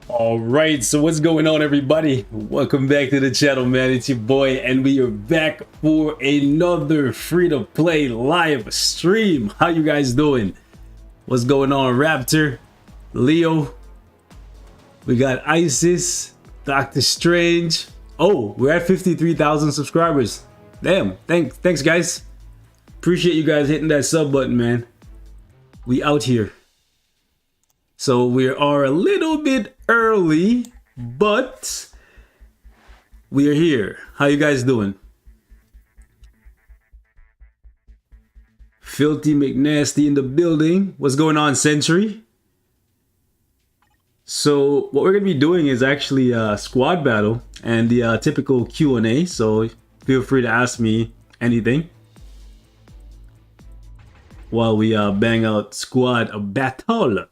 All right, so what's going on, everybody? Welcome back to the channel, man. It's your boy, and we are back for another free-to-play live stream. How you guys doing? What's going on, Raptor, Leo? We got Isis, Doctor Strange. Oh, we're at 53,000 subscribers. Damn, thanks guys. Appreciate you guys hitting that sub button, man. We out here. So we are a little bit early, but we are here. How you guys doing? Filthy McNasty in the building. What's going on, Century? So what we're gonna be doing is actually a squad battle and the typical Q&A. So feel free to ask me anything while we bang out squad battle.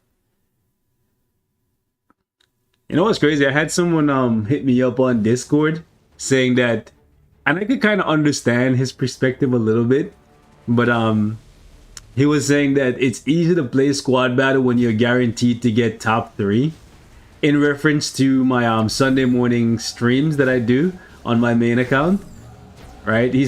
You know what's crazy? I had someone hit me up on Discord saying that, and I could kind of understand his perspective a little bit, but he was saying that it's easy to play squad battle when you're guaranteed to get top 3, in reference to my Sunday morning streams that I do on my main account, right? He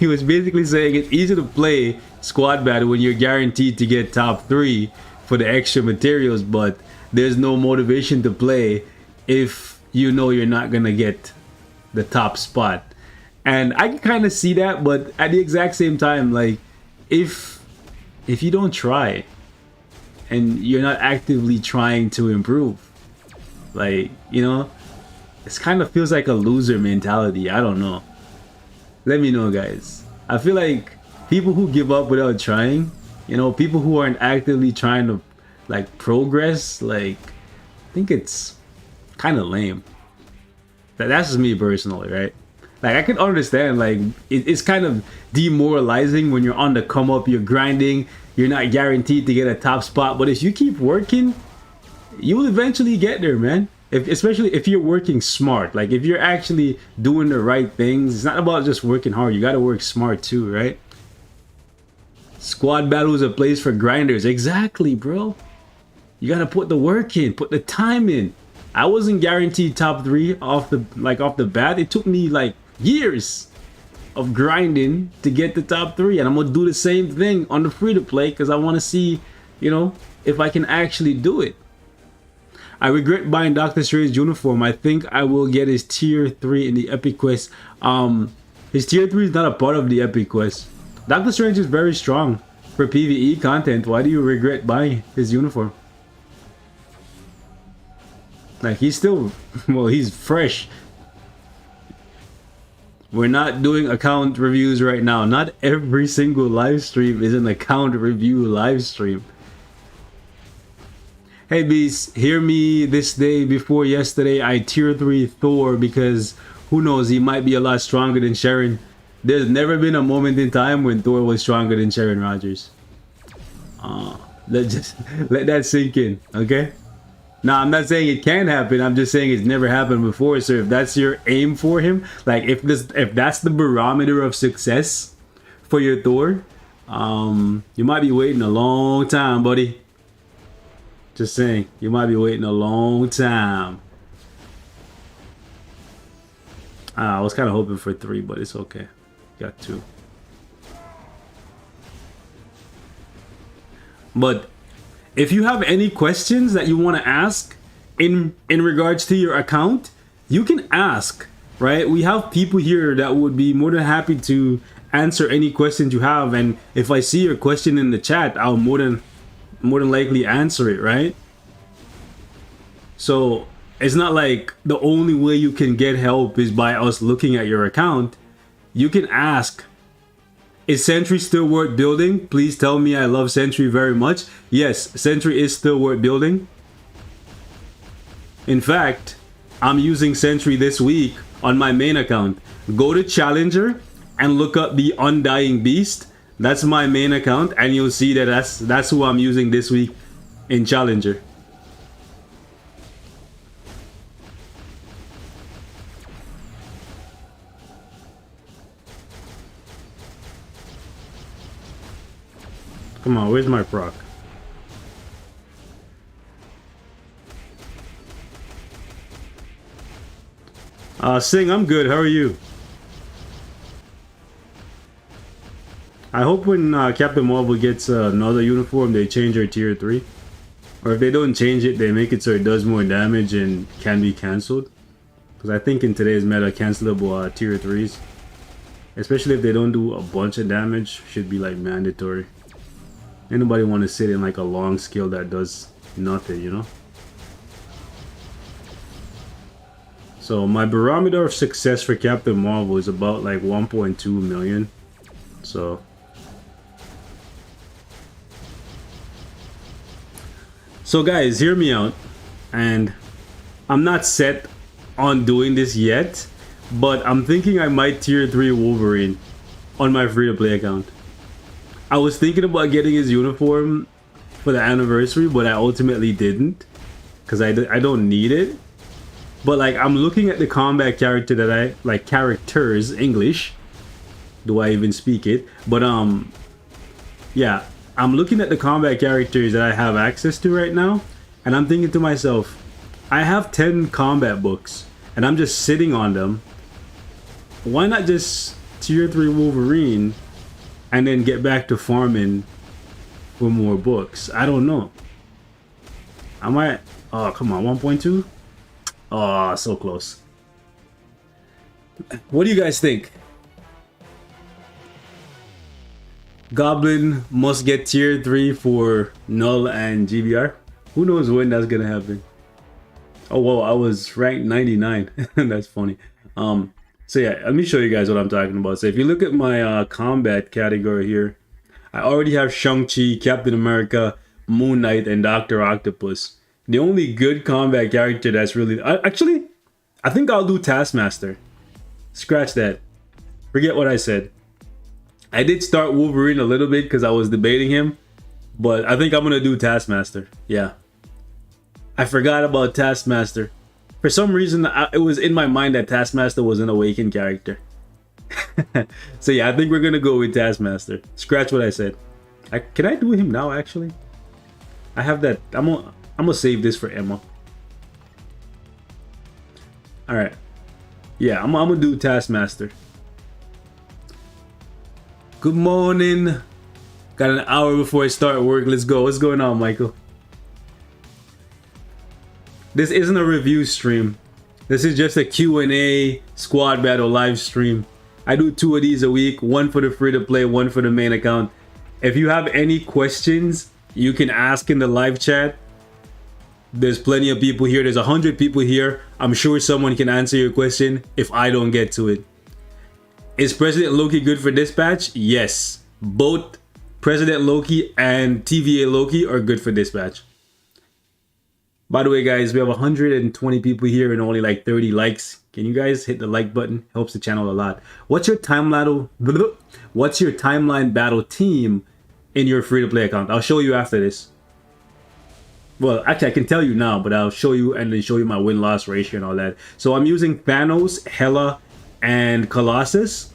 was basically saying it's easy to play squad battle when you're guaranteed to get top 3 for the extra materials, but there's no motivation to play if you know you're not gonna get the top spot. And I can kind of see that, but at the exact same time, like if you don't try and you're not actively trying to improve, like, you know, it kind of feels like a loser mentality. I don't know. Let me know, guys. I feel like people who give up without trying, you know, people who aren't actively trying to like progress, like, I think it's kind of lame. That's just me personally, right? Like, I can understand, like, it's kind of demoralizing when you're on the come up, you're grinding, you're not guaranteed to get a top spot, but if you keep working, you will eventually get there, man. Especially if you're working smart, like if you're actually doing the right things. It's not about just working hard, you gotta work smart too, right? Squad battle is a place for grinders. Exactly, bro. You gotta put the work in, put the time in. I wasn't guaranteed top 3 off the bat. It took me like years of grinding to get the top 3, and I'm gonna do the same thing on the free to play because I want to see, you know, if I can actually do it. I regret buying Doctor Strange's uniform. I think I will get his tier 3 in the epic quest. His tier 3 is not a part of the epic quest. Doctor Strange is very strong for PvE content. Why do you regret buying his uniform? Like, he's still, well, he's fresh. We're not doing account reviews right now. Not every single live stream is an account review live stream. Hey Beast, hear me this day before yesterday. I tier 3 Thor because who knows, he might be a lot stronger than Sharon. There's never been a moment in time when Thor was stronger than Sharon Rogers. Let that sink in, okay? Now, I'm not saying it can happen. I'm just saying it's never happened before. So if that's your aim for him, like if that's the barometer of success for your Thor, you might be waiting a long time, buddy. Just saying, you might be waiting a long time. I was kind of hoping for 3, but it's okay. Got 2. But if you have any questions that you want to ask in regards to your account, you can ask, right? We have people here that would be more than happy to answer any questions you have, and if I see your question in the chat, I'll more than likely answer it, right? So it's not like the only way you can get help is by us looking at your account. You can ask, is Sentry still worth building? Please tell me. I love Sentry very much. Yes, Sentry is still worth building. In fact, I'm using Sentry this week on my main account. Go to Challenger and look up the Undying Beast. That's my main account, and you'll see that that's who I'm using this week in Challenger. Come on, where's my proc? Sing, I'm good. How are you? I hope when Captain Marvel gets another uniform, they change her tier 3. Or if they don't change it, they make it so it does more damage and can be cancelled. Because I think in today's meta, cancelable tier 3s, especially if they don't do a bunch of damage, should be like mandatory. Anybody want to sit in like a long skill that does nothing, you know? So my barometer of success for Captain Marvel is about like 1.2 million. So guys, hear me out. And I'm not set on doing this yet, but I'm thinking I might tier 3 Wolverine on my free-to-play account. I was thinking about getting his uniform for the anniversary, but I ultimately didn't because I don't need it. But like, I'm looking at the combat character that I like, characters English. Do I even speak it? But yeah, I'm looking at the combat characters that I have access to right now, and I'm thinking to myself, I have 10 combat books and I'm just sitting on them. Why not just tier 3 Wolverine and then get back to farming for more books? I don't know. I might. Oh, come on, 1.2? Oh, so close. What do you guys think? Goblin must get tier 3 for Null and GBR. Who knows when that's gonna happen? Oh, whoa, I was ranked 99. That's funny. So yeah, let me show you guys what I'm talking about. So if you look at my combat category here, I already have Shang-Chi, Captain America, Moon Knight, and Dr. Octopus. The only good combat character that's really... Actually, I think I'll do Taskmaster. Scratch that. Forget what I said. I did start Wolverine a little bit because I was debating him, but I think I'm going to do Taskmaster. Yeah. I forgot about Taskmaster. For some reason, it was in my mind that Taskmaster was an Awakened character. So yeah, I think we're going to go with Taskmaster. Scratch what I said. Can I do him now, actually? I have that... I'm gonna save this for Emma. Alright. Yeah, I'm gonna do Taskmaster. Good morning. Got an hour before I start work. Let's go. What's going on, Michael? This isn't a review stream. This is just a Q&A squad battle live stream. I do 2 of these a week. One for the free-to-play, one for the main account. If you have any questions, you can ask in the live chat. There's plenty of people here. There's 100 people here. I'm sure someone can answer your question if I don't get to it. Is President Loki good for dispatch? Yes. Both President Loki and TVA Loki are good for dispatch. By the way, guys, we have 120 people here and only like 30 likes. Can you guys hit the like button? Helps the channel a lot. What's your timeline battle team in your free-to-play account? I'll show you after this. Well, actually, I can tell you now, but I'll show you and then show you my win-loss ratio and all that. So I'm using Thanos, Hela, and Colossus.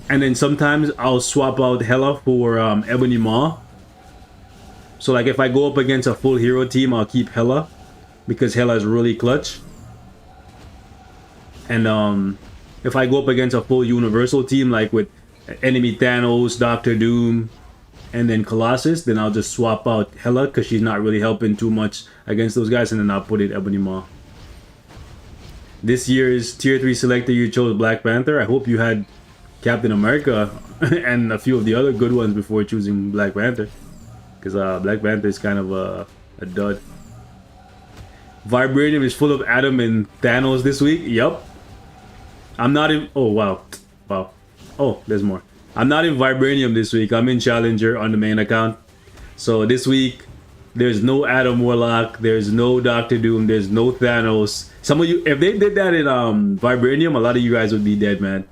And then sometimes I'll swap out Hela for Ebony Maw. So like if I go up against a full hero team, I'll keep Hela because Hela is really clutch. And if I go up against a full Universal team, like with enemy Thanos, Doctor Doom, and then Colossus, then I'll just swap out Hela because she's not really helping too much against those guys, and then I'll put it Ebony Maw. This year's tier 3 selector, you chose Black Panther. I hope you had Captain America and a few of the other good ones before choosing Black Panther, because Black Panther is kind of a dud. Vibranium is full of Adam and Thanos this week. Yup. I'm not in... Oh, wow. Wow. Oh, there's more. I'm not in Vibranium this week. I'm in Challenger on the main account. So this week, there's no Adam Warlock. There's no Doctor Doom. There's no Thanos. Some of you, if they did that in Vibranium, a lot of you guys would be dead, man.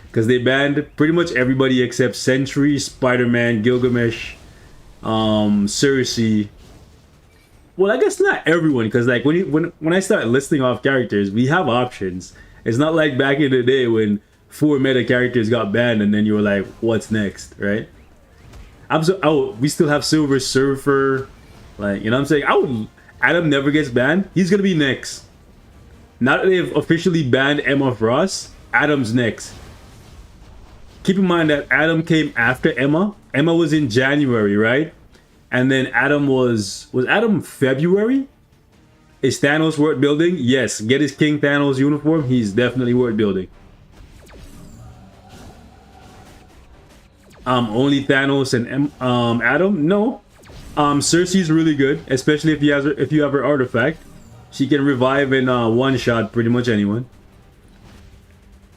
Because they banned pretty much everybody except Sentry, Spider-Man, Gilgamesh, Cersei. Well, I guess not everyone, because like when I start listing off characters, we have options. It's not like back in the day when 4 meta characters got banned and then you were like, what's next, right? We still have Silver Surfer, like, you know what I'm saying? Adam never gets banned. He's gonna be next. Now that they've officially banned Emma Frost, Adam's next. Keep in mind that Adam came after Emma. Emma was in January, right? And then Adam was Adam February? Is Thanos worth building? Yes. Get his King Thanos uniform. He's definitely worth building. Only Thanos and Adam? No. Cersei's really good, especially if you have her artifact. She can revive in one shot pretty much anyone.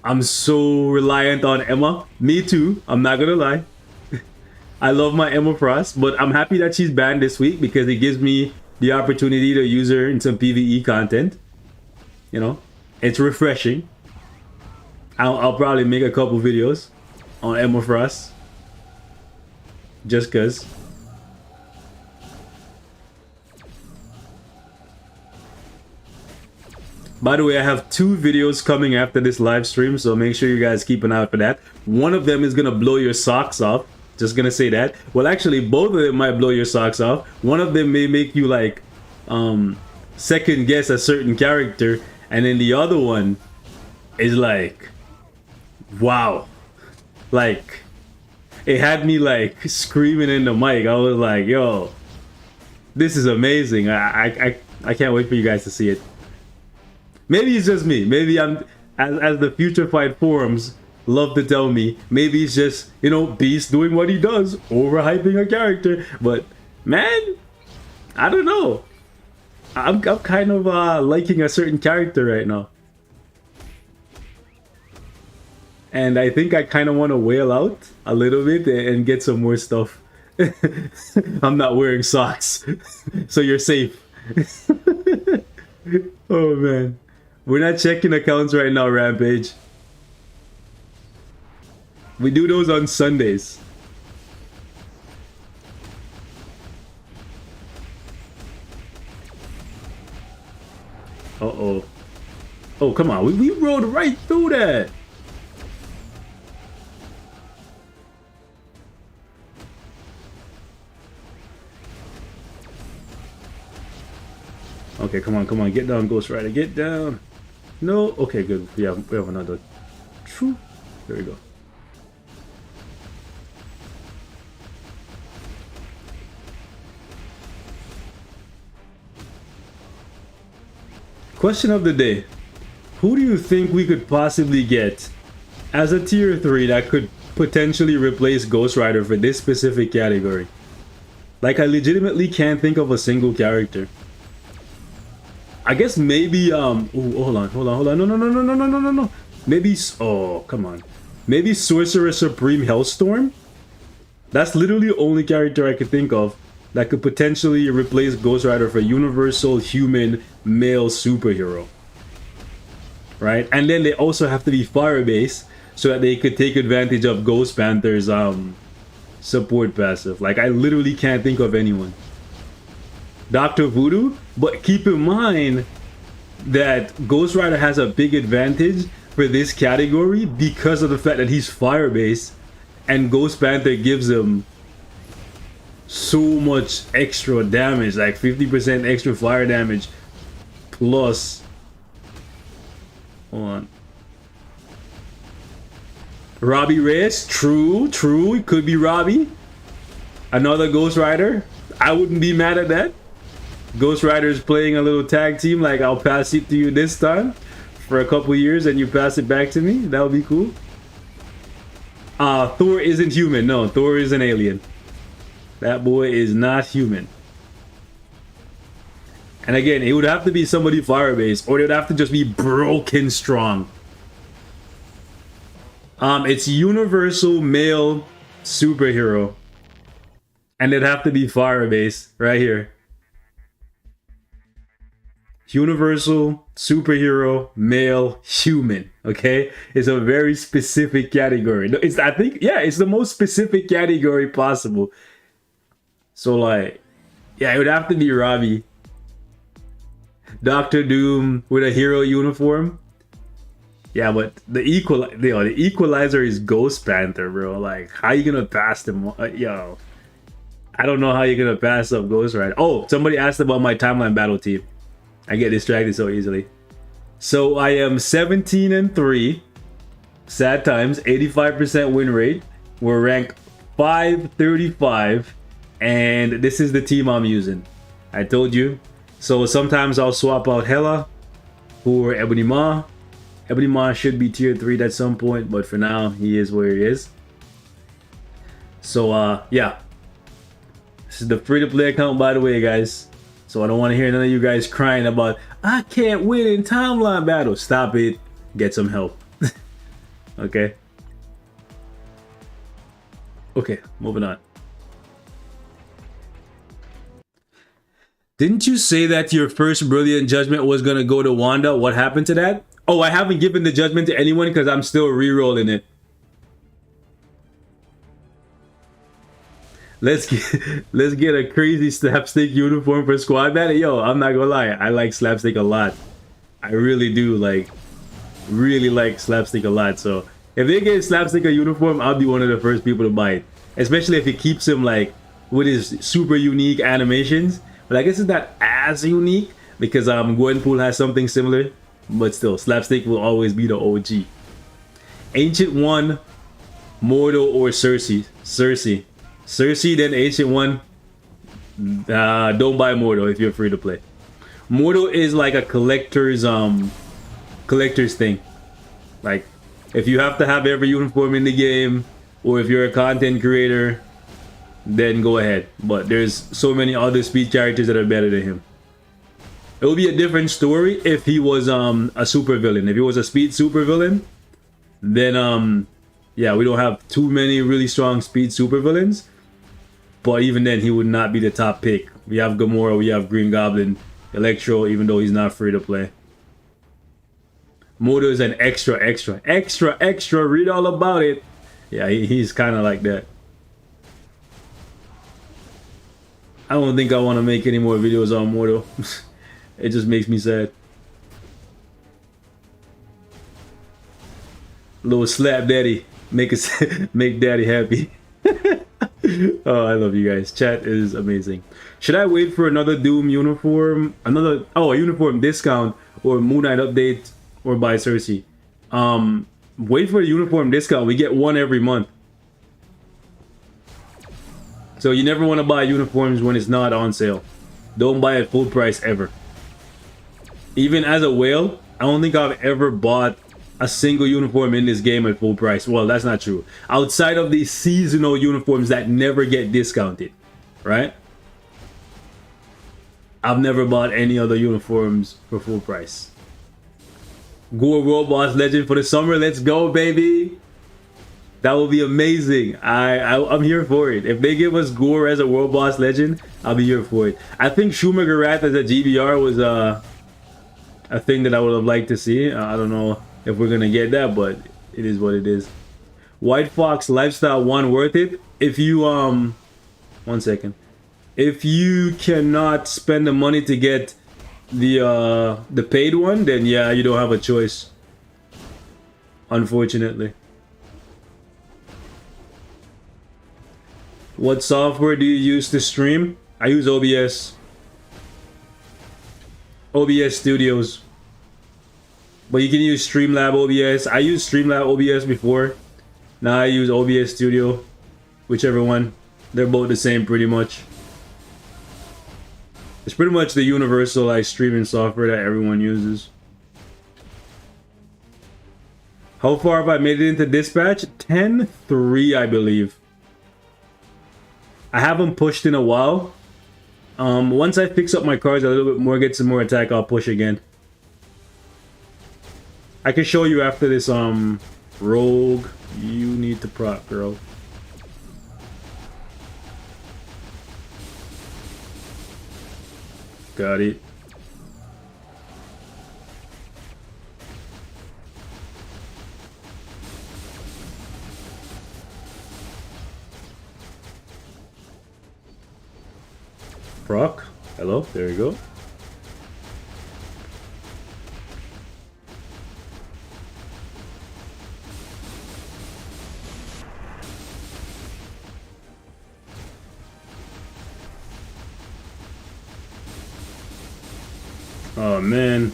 I'm so reliant on Emma. Me too. I'm not gonna lie. I love my Emma Frost, but I'm happy that she's banned this week because it gives me the opportunity to use her in some PvE content. You know, it's refreshing. I'll probably make a couple videos on Emma Frost. Just cause. By the way, I have 2 videos coming after this live stream, so make sure you guys keep an eye out for that. One of them is gonna blow your socks off. Just gonna say that. Well, actually, both of them might blow your socks off. One of them may make you like second guess a certain character, and then the other one is like, wow, like it had me like screaming in the mic. I was like, yo, this is amazing. I can't wait for you guys to see it. Maybe it's just me. Maybe I'm, as the Future Fight forums love to tell me, maybe it's just, you know, Beast doing what he does, overhyping a character. But man, I don't know. I'm kind of liking a certain character right now. And I think I kind of want to whale out a little bit and get some more stuff. I'm not wearing socks, so you're safe. Oh man. We're not checking accounts right now, Rampage. We do those on Sundays. Uh-oh. Oh, come on. We rode right through that. Okay, come on, come on. Get down, Ghost Rider. Get down. No? Okay, good. We have another. There we go. Question of the day. Who do you think we could possibly get as a tier 3 that could potentially replace Ghost Rider for this specific category? Like, I legitimately can't think of a single character. I guess maybe ooh, hold on. No. Maybe, oh, come on. Maybe Sorcerer Supreme Hellstorm? That's literally the only character I could think of that could potentially replace Ghost Rider for universal human male superhero. Right? And then they also have to be fire-based so that they could take advantage of Ghost Panther's support passive. Like, I literally can't think of anyone. Dr. Voodoo? But keep in mind that Ghost Rider has a big advantage for this category because of the fact that he's fire-based and Ghost Panther gives him so much extra damage, like 50% extra fire damage plus. Hold on. Robbie Reyes? True. It could be Robbie. Another Ghost Rider. I wouldn't be mad at that. Ghost Rider's playing a little tag team, like I'll pass it to you this time for a couple years and you pass it back to me. That would be cool. Thor isn't human. No, Thor is an alien. That boy is not human. And again, it would have to be somebody fire-based, or it would have to just be broken strong. It's universal male superhero. And it'd have to be fire-based right here. Universal superhero male human. Okay, it's a very specific category. It's, I think, yeah, it's the most specific category possible. So like, yeah, it would have to be Robbie. Doctor Doom with a hero uniform. Yeah, but the equalizer is Ghost Panther, bro. Like, how you gonna pass them? Yo, I don't know how you're gonna pass up Ghost Rider. Oh, somebody asked about my timeline battle team. I get distracted so easily. So I am 17-3. Sad times, 85% win rate. We're ranked 535, and this is the team I'm using. I told you. So sometimes I'll swap out Hela for Ebony Ma. Ebony Ma should be tier 3 at some point, but for now, he is where he is. So, yeah. This is the free-to-play account, by the way, guys. So I don't want to hear none of you guys crying about, I can't win in timeline battles. Stop it. Get some help. Okay. Okay, moving on. Didn't you say that your first Brilliant Judgment was going to go to Wanda? What happened to that? Oh, I haven't given the judgment to anyone because I'm still re-rolling it. Let's get a crazy slapstick uniform for squad battle. Yo, I'm not gonna lie, I like slapstick a lot. I really do really like slapstick a lot. So if they get slapstick a uniform, I'll be one of the first people to buy it. Especially if it keeps him like with his super unique animations. But I guess it's not as unique because Gwenpool has something similar. But still, slapstick will always be the OG. Ancient One, Mortal, or Cersei. Cersei, then Ancient One. Don't buy Mortal if you're free to play. Mortal is like a collector's thing. Like, if you have to have every uniform in the game, or if you're a content creator, then go ahead. But there's so many other speed characters that are better than him. It would be a different story if he was a super villain. If he was a speed super villain, then yeah, we don't have too many really strong speed super villains. But even then, he would not be the top pick. We have Gamora, we have Green Goblin, Electro, even though he's not free to play. Moto is an extra. Read all about it. Yeah, he's kind of like that. I don't think I want to make any more videos on Mortal. It just makes me sad. Little slap daddy. Make daddy happy. Oh, I love you guys. Chat is amazing. Should I wait for another Doom uniform? A uniform discount or Moon Knight update or buy Cersei? Wait for a uniform discount. We get one every month. So you never want to buy uniforms when it's not on sale. Don't buy it full price ever. Even as a whale, I don't think I've ever bought a single uniform in this game at full price. Well, that's not true. Outside of these seasonal uniforms that never get discounted, right? I've never bought any other uniforms for full price. Gore World Boss Legend for the summer. Let's go, baby. That will be amazing. I'm here for it. If they give us Gore as a World Boss Legend, I'll be here for it. I think Schumacher Wrath as a GBR was a thing that I would have liked to see. I don't know if we're gonna get that, but it is what it is. White Fox Lifestyle 1 worth it? If you 1 second. If you cannot spend the money to get the paid one, then yeah, you don't have a choice. Unfortunately. What software do you use to stream? I use OBS. OBS Studios. But you can use Streamlab OBS. I used Streamlab OBS before. Now I use OBS Studio. Whichever one. They're both the same pretty much. It's pretty much the universal like streaming software that everyone uses. How far have I made it into dispatch? 10-3, I believe. I haven't pushed in a while. Once I fix up my cards a little bit more, get some more attack, I'll push again. I can show you after this rogue. You need to proc, girl. Got it. Proc. Hello, there you go. Oh man.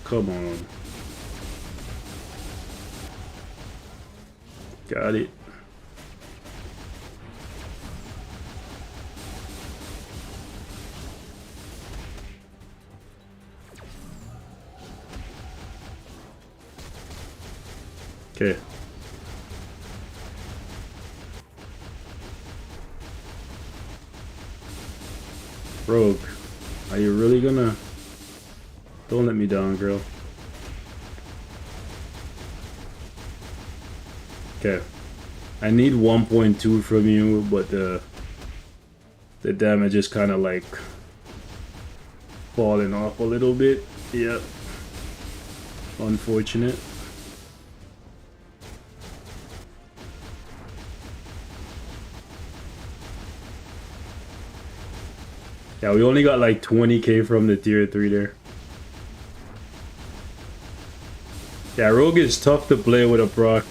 Come on. Got it. Okay. Rogue, are you really gonna... Don't let me down, girl. Okay. I need 1.2 from you, but the damage is kind of like falling off a little bit. Yep. Unfortunate. Yeah, we only got like 20k from the tier 3 there. Yeah, Rogue is tough to play with a proc.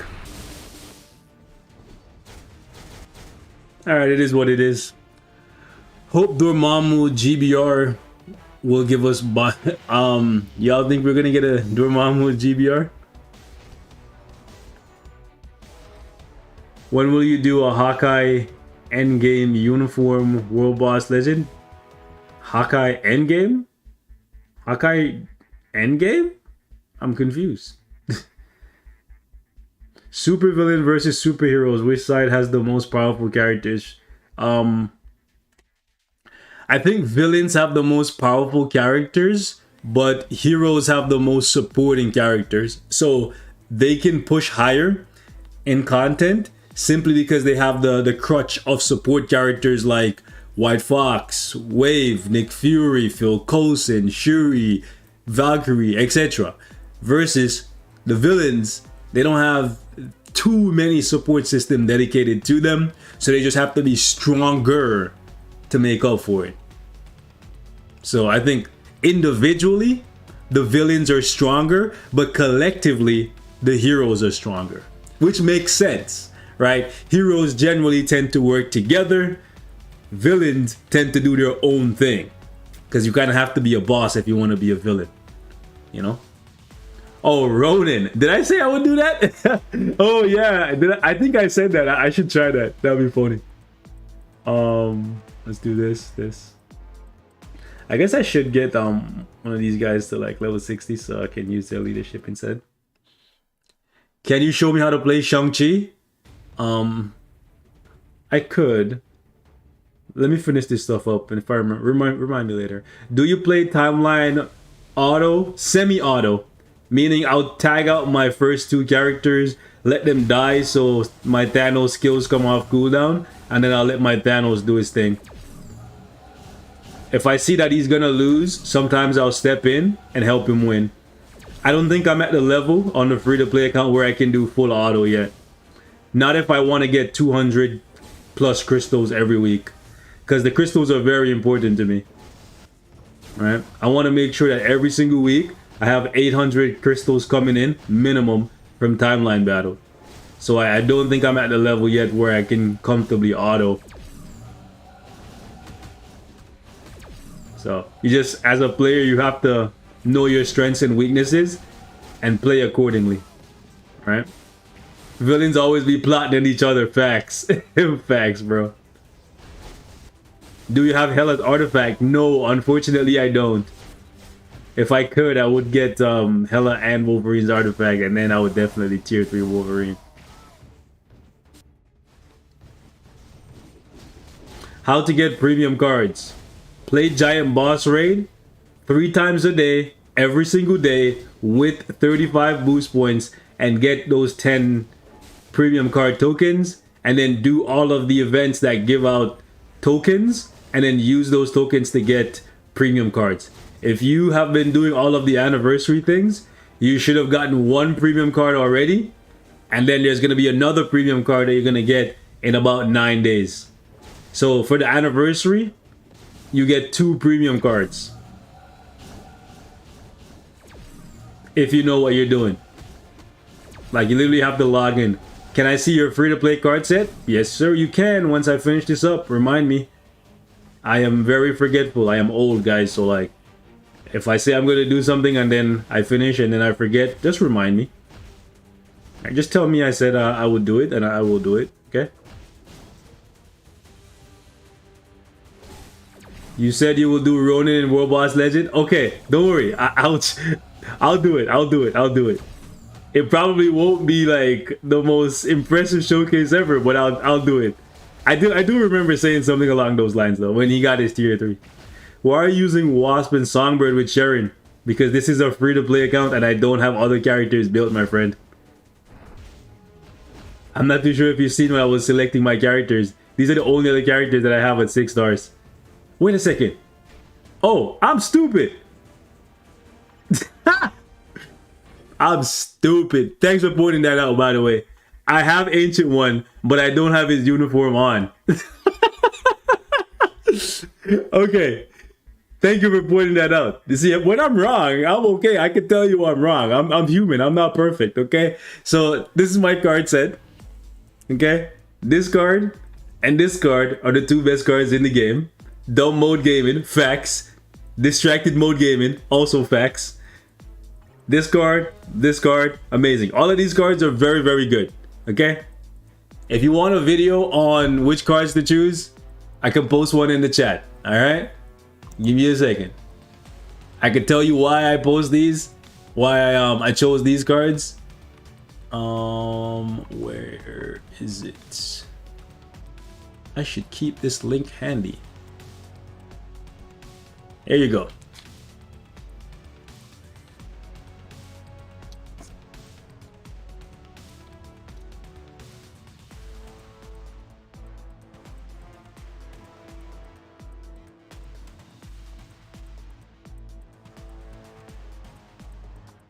Alright, it is what it is. Hope Dormammu GBR will give us... y'all think we're gonna get a Dormammu GBR? When will you do a Hawkeye endgame uniform world boss legend? Hawkeye endgame? Hawkeye endgame? I'm confused. Supervillain versus superheroes. Which side has the most powerful characters? I think villains have the most powerful characters, but heroes have the most supporting characters. So they can push higher in content simply because they have the crutch of support characters like White Fox, Wave, Nick Fury, Phil Coulson, Shuri, Valkyrie, etc. Versus the villains, they don't have too many support system dedicated to them, so they just have to be stronger to make up for it. So I think individually, the villains are stronger, but collectively, the heroes are stronger. Which makes sense, right? Heroes generally tend to work together. Villains tend to do their own thing. Because you kind of have to be a boss if you want to be a villain. You know? Oh, Ronin. Did I say I would do that? Oh, yeah. I think I said that. I should try that. That would be funny. Let's do this. I guess I should get one of these guys to like level 60 so I can use their leadership instead. Can you show me how to play Shang-Chi? I could. Let me finish this stuff up, and if I remind me later. Do you play timeline auto, semi-auto? Meaning I'll tag out my first two characters, let them die so my Thanos skills come off cooldown, and then I'll let my Thanos do his thing. If I see that he's gonna lose, sometimes I'll step in and help him win. I don't think I'm at the level on the free-to-play account where I can do full auto yet. Not if I want to get 200 plus crystals every week. Because the crystals are very important to me. Right? I want to make sure that every single week I have 800 crystals coming in, minimum, from timeline battle. So I don't think I'm at the level yet where I can comfortably auto. So you just, as a player, you have to know your strengths and weaknesses and play accordingly. Right? Villains always be plotting each other. Facts. Facts, bro. Do you have Hela's artifact? No, unfortunately I don't. If I could, I would get Hela and Wolverine's artifact, and then I would definitely tier 3 Wolverine. How to get premium cards? Play Giant Boss Raid 3 times a day, every single day, with 35 boost points, and get those 10 premium card tokens, and then do all of the events that give out tokens, and then use those tokens to get premium cards. If you have been doing all of the anniversary things, you should have gotten 1 premium card already, and then there's going to be another premium card that you're going to get in about 9 days. So for the anniversary, you get 2 premium cards. If you know what you're doing. Like, you literally have to log in. Can I see your free-to-play card set? Yes, sir, you can. Once I finish this up, remind me. I am very forgetful. I am old, guys, so like, If I say I'm going to do something and then I finish and then I forget, just remind me. Just tell me I said I would do it and I will do it, okay? You said you will do Ronin and World Boss Legend? Okay, don't worry. I'll do it. I'll do it. I'll do it. It probably won't be like the most impressive showcase ever, but I'll do it. I do remember saying something along those lines though when he got his tier 3. Why are you using Wasp and Songbird with Sharon? Because this is a free-to-play account and I don't have other characters built, my friend. I'm not too sure if you've seen when I was selecting my characters. These are the only other characters that I have at 6 stars. Wait a second. Oh, I'm stupid. I'm stupid. Thanks for pointing that out, by the way. I have Ancient One, but I don't have his uniform on. Okay. Thank you for pointing that out. You see, when I'm wrong, I'm okay. I can tell you I'm wrong. I'm human. I'm not perfect, okay? So, this is my card set. Okay? This card and this card are the 2 best cards in the game. Dumb mode gaming, facts. Distracted mode gaming, also facts. This card, amazing. All of these cards are very, very good. Okay? If you want a video on which cards to choose, I can post one in the chat. Alright? Give me a second. I can tell you why I post these. Why I chose these cards. Where is it? I should keep this link handy. There you go.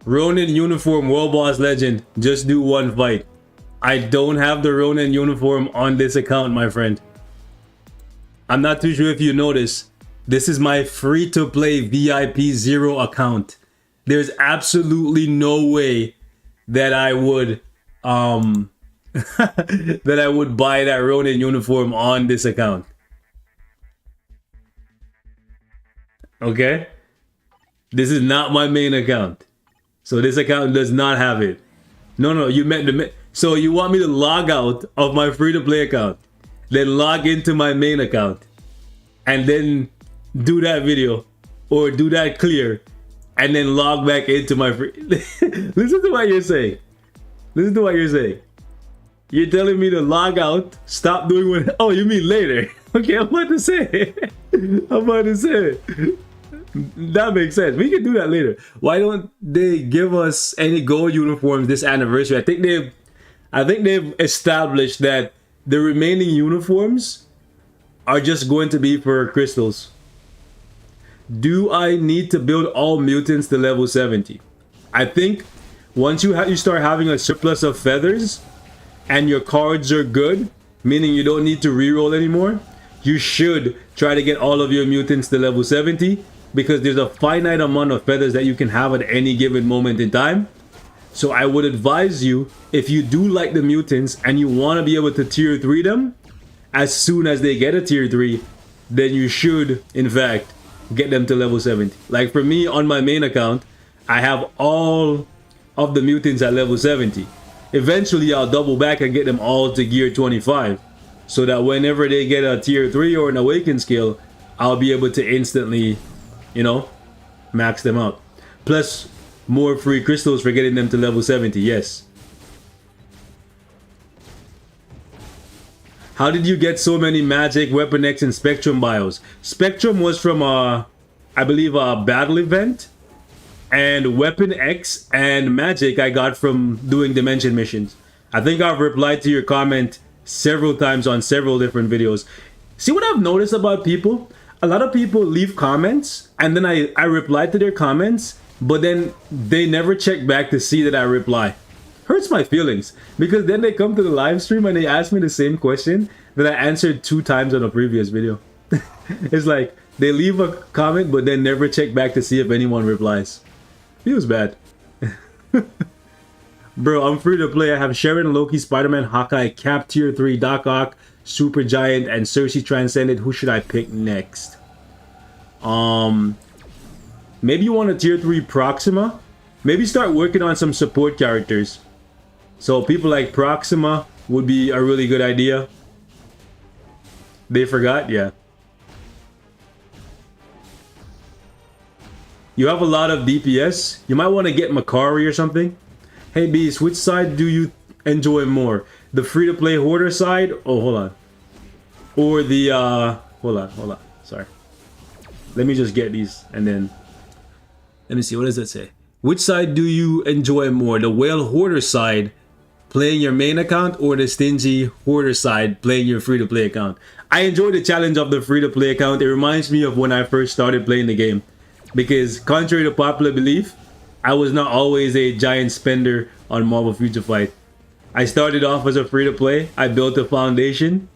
Ronin uniform, World Boss Legend. Just do 1 fight. I don't have the Ronin uniform on this account, my friend. I'm not too sure if you noticed. This is my free-to-play VIP 0 account. There's absolutely no way that I would that I would buy that Ronin uniform on this account. Okay? This is not my main account. So this account does not have it. No, you meant the... So you want me to log out of my free-to-play account, then log into my main account, and then do that video, or do that clear, and then log back into my free... Listen to what you're saying. Listen to what you're saying. You're telling me to log out, stop doing what... Oh, you mean later. Okay, I'm about to say. That makes sense. We can do that later. Why don't they give us any gold uniforms this anniversary? I think they've established that the remaining uniforms are just going to be for crystals. Do I need to build all mutants to level 70? I think once you start having a surplus of feathers and your cards are good, meaning you don't need to reroll anymore, you should try to get all of your mutants to level 70, because there's a finite amount of feathers that you can have at any given moment in time. So I would advise you, if you do like the mutants and you want to be able to tier 3 them as soon as they get a tier 3, then you should in fact get them to level 70. Like for me on my main account, I have all of the mutants at level 70. Eventually I'll double back and get them all to gear 25, so that whenever they get a tier 3 or an awaken skill, I'll be able to instantly, you know, max them out. Plus more free crystals for getting them to level 70, yes. How did you get so many Magic, Weapon X, and Spectrum bios? Spectrum was from I believe a battle event, and Weapon X and Magic I got from doing Dimension missions. I think I've replied to your comment several times on several different videos. See what I've noticed about people? A lot of people leave comments and then I reply to their comments, but then they never check back to see that I reply. Hurts my feelings, because then they come to the live stream and they ask me the same question that I answered 2 times on a previous video. It's like they leave a comment but then never check back to see if anyone replies. Feels bad. Bro, I'm free to play. I have Sharon, Loki, Spider-Man, Hawkeye, Cap tier 3, Doc Ock, Super Giant, and Cersei Transcended. Who should I pick next? maybe you want a tier 3 Proxima. Maybe start working on some support characters. So people like Proxima would be a really good idea. They forgot? Yeah. You have a lot of DPS. You might want to get Makari or something. Hey Beast, which side do you enjoy more? The free-to-play hoarder side? Oh, hold on. Or the, hold on. Sorry. Let me just get these and then... Let me see, what does it say? Which side do you enjoy more? The whale hoarder side, playing your main account, or the stingy hoarder side, playing your free-to-play account? I enjoy the challenge of the free-to-play account. It reminds me of when I first started playing the game. Because contrary to popular belief, I was not always a giant spender on Marvel Future Fight. I started off as a free-to-play. I built a foundation.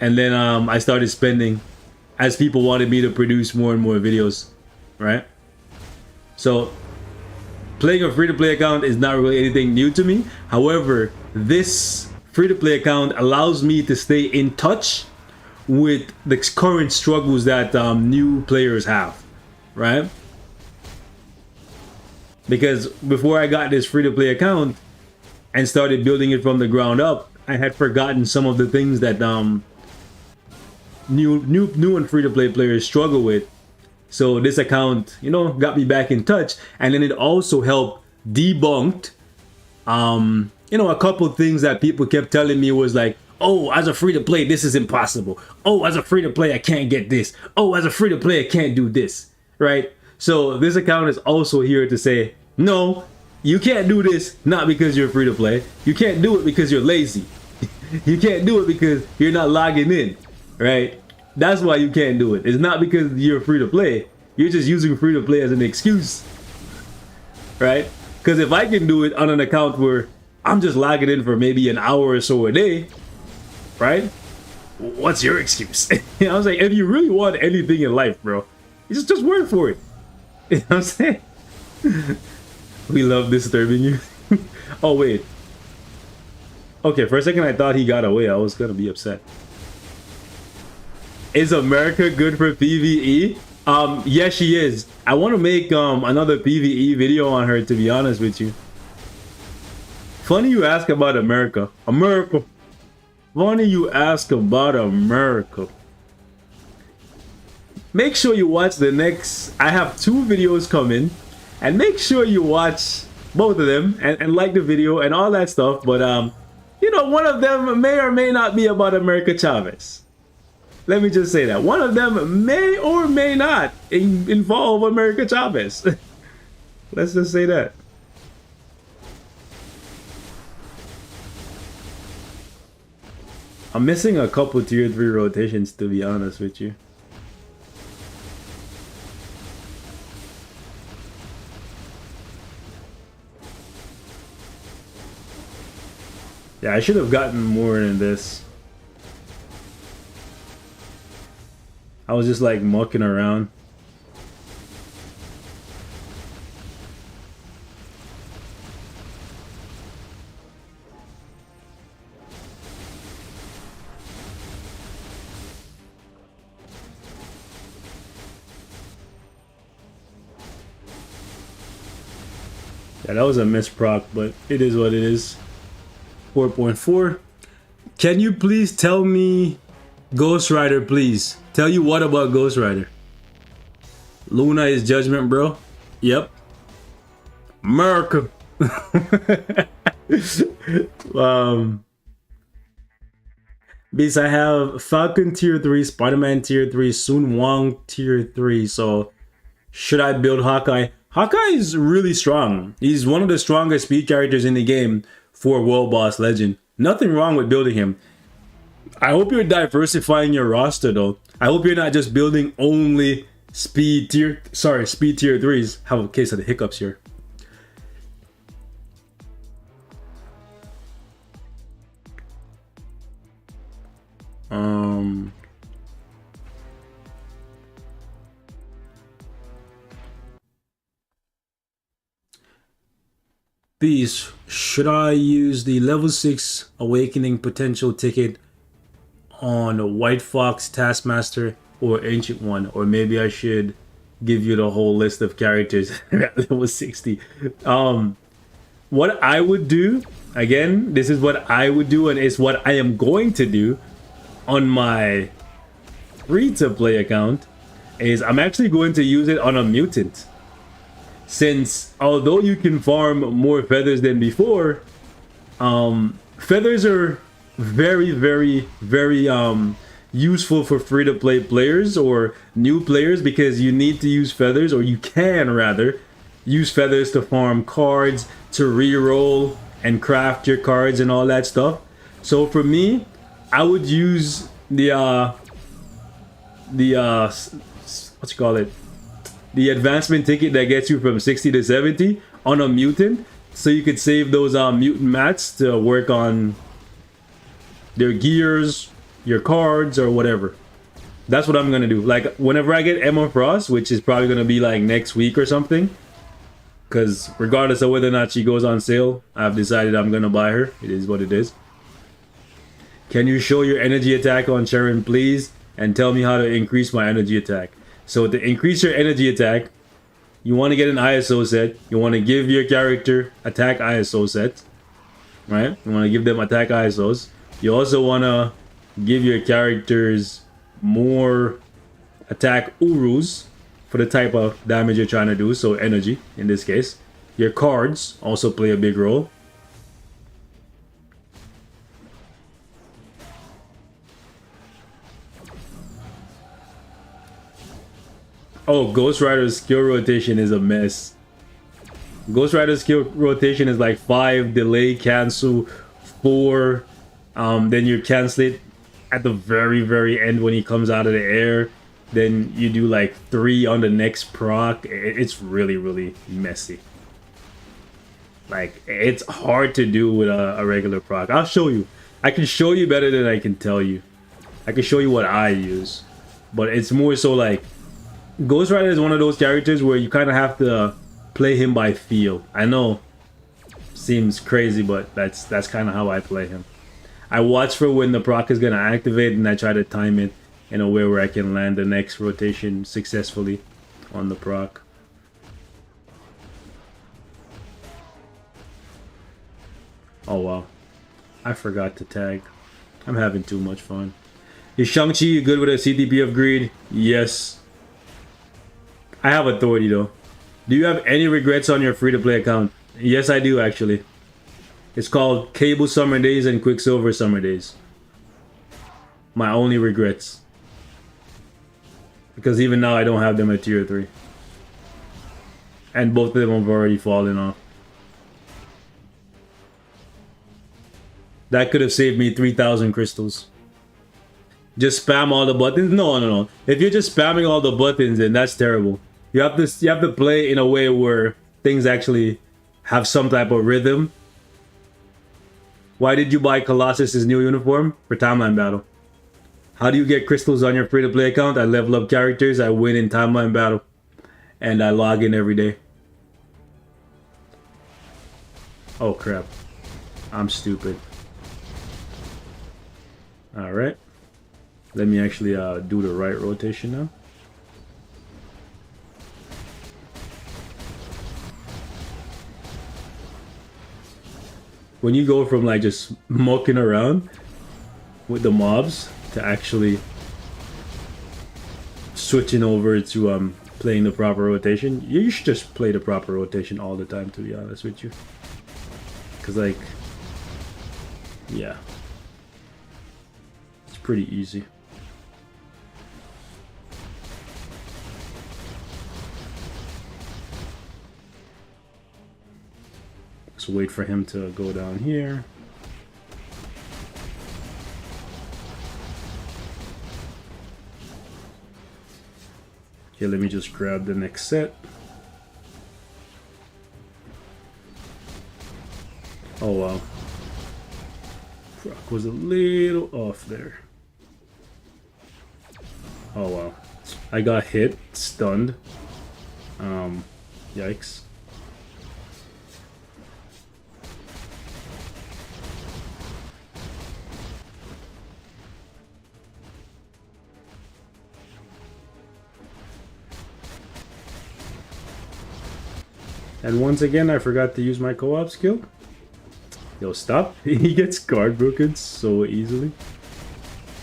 And then I started spending as people wanted me to produce more and more videos. Right? So, playing a free-to-play account is not really anything new to me. However, this free-to-play account allows me to stay in touch with the current struggles that new players have. Right? Because before I got this free-to-play account and started building it from the ground up, I had forgotten some of the things that new and free-to-play players struggle with. So this account, you know, got me back in touch, and then it also helped debunked, you know, a couple things that people kept telling me was like, oh, as a free-to-play, this is impossible. Oh, as a free-to-play, I can't get this. Oh, as a free-to-play, I can't do this. Right? So this account is also here to say, no, you can't do this not because you're free to play. You can't do it because you're lazy. You can't do it because you're not logging in. Right? That's why you can't do it. It's not because you're free to play. You're just using free to play as an excuse. Right? Because if I can do it on an account where I'm just logging in for maybe an hour or so a day, right? What's your excuse? You know, I was like, if you really want anything in life, bro, you just work for it. You know what I'm saying? We love disturbing you. Oh, wait. Okay, for a second I thought he got away. I was gonna be upset. Is America good for PvE? Yes, she is. I want to make another PvE video on her, to be honest with you. Funny you ask about America. America. Funny you ask about America. Make sure you watch the next... I have 2 videos coming. And make sure you watch both of them and like the video and all that stuff. But, you know, one of them may or may not be about America Chavez. Let me just say that. One of them may or may not involve America Chavez. Let's just say that. I'm missing a couple tier 3 rotations, to be honest with you. Yeah, I should have gotten more than this. I was just like mucking around. Yeah, that was a misproc, but it is what it is. 4.4. Can you please tell me Ghost Rider, please? Tell you what about Ghost Rider? Luna is Judgment, bro. Yep. America. Because I have Falcon tier 3, Spider-Man tier 3, Sun Wong tier 3. So should I build Hawkeye? Hawkeye is really strong. He's one of the strongest speed characters in the game for World Boss Legend. Nothing wrong with building him. I hope you're diversifying your roster though. I hope you're not just building only speed tier 3s. Have a case of the hiccups here. Beast, should I use the level 6 awakening potential ticket on White Fox Taskmaster or Ancient One? Or maybe I should give you the whole list of characters at level 60. What I would do, again, this is what I would do, and it's what I am going to do on my free-to-play account, is I'm actually going to use it on a mutant. Since although you can farm more feathers than before, feathers are very useful for free-to-play players or new players, because you need to use feathers, or you can rather use feathers to farm cards, to re-roll and craft your cards and all that stuff. So for me, I would use the what you call it, the advancement ticket that gets you from 60 to 70 on a mutant, so you could save those mutant mats to work on their gears, your cards, or whatever. That's what I'm gonna do. Like, whenever I get Emma Frost, which is probably gonna be like next week or something, because regardless of whether or not she goes on sale, I've decided I'm gonna buy her. It is what it is. Can you show your energy attack on Sharon, please, and tell me how to increase my energy attack? So to increase your energy attack, you want to get an ISO set. You want to give your character attack ISO sets, right? You want to give them attack ISOs. You also want to give your characters more attack Urus for the type of damage you're trying to do, so energy in this case. Your cards also play a big role. Oh, Ghost Rider's skill rotation is a mess. Ghost Rider's skill rotation is like 5, delay, cancel, 4, then you cancel it at the very end when he comes out of the air. Then you do like 3 on the next proc. It's really messy. Like, it's hard to do with a regular proc. I'll show you. I can show you better than I can tell you. I can show you what I use. But it's more so like, Ghost Rider is one of those characters where you kind of have to play him by feel. I know, seems crazy, but that's kind of how I play him. I watch for when the proc is gonna activate, and I try to time it in a way where I can land the next rotation successfully on the proc. Oh wow, I forgot to tag. I'm having too much fun. Is Shang-Chi good with a CTP of Greed? Yes. I have authority though. Do you have any regrets on your free-to-play account? Yes, I do actually. It's called Cable Summer Days and Quicksilver Summer Days. My only regrets. Because even now I don't have them at tier 3. And both of them have already fallen off. That could have saved me 3,000 crystals. Just spam all the buttons? No. If you're just spamming all the buttons, then that's terrible. You have to play in a way where things actually have some type of rhythm. Why did you buy Colossus's new uniform? For timeline battle. How do you get crystals on your free-to-play account? I level up characters, I win in timeline battle, and I log in every day. Oh crap. I'm stupid. Alright. Let me actually do the right rotation now. When you go from like just mucking around with the mobs to actually switching over to playing the proper rotation, you should just play the proper rotation all the time, to be honest with you. Cause like, yeah, it's pretty easy. Just wait for him to go down here. Okay, let me just grab the next set. Oh wow. Proc was a little off there. Oh wow. I got hit, stunned. Yikes. And once again, I forgot to use my co-op skill. Yo, stop. He gets guard broken so easily.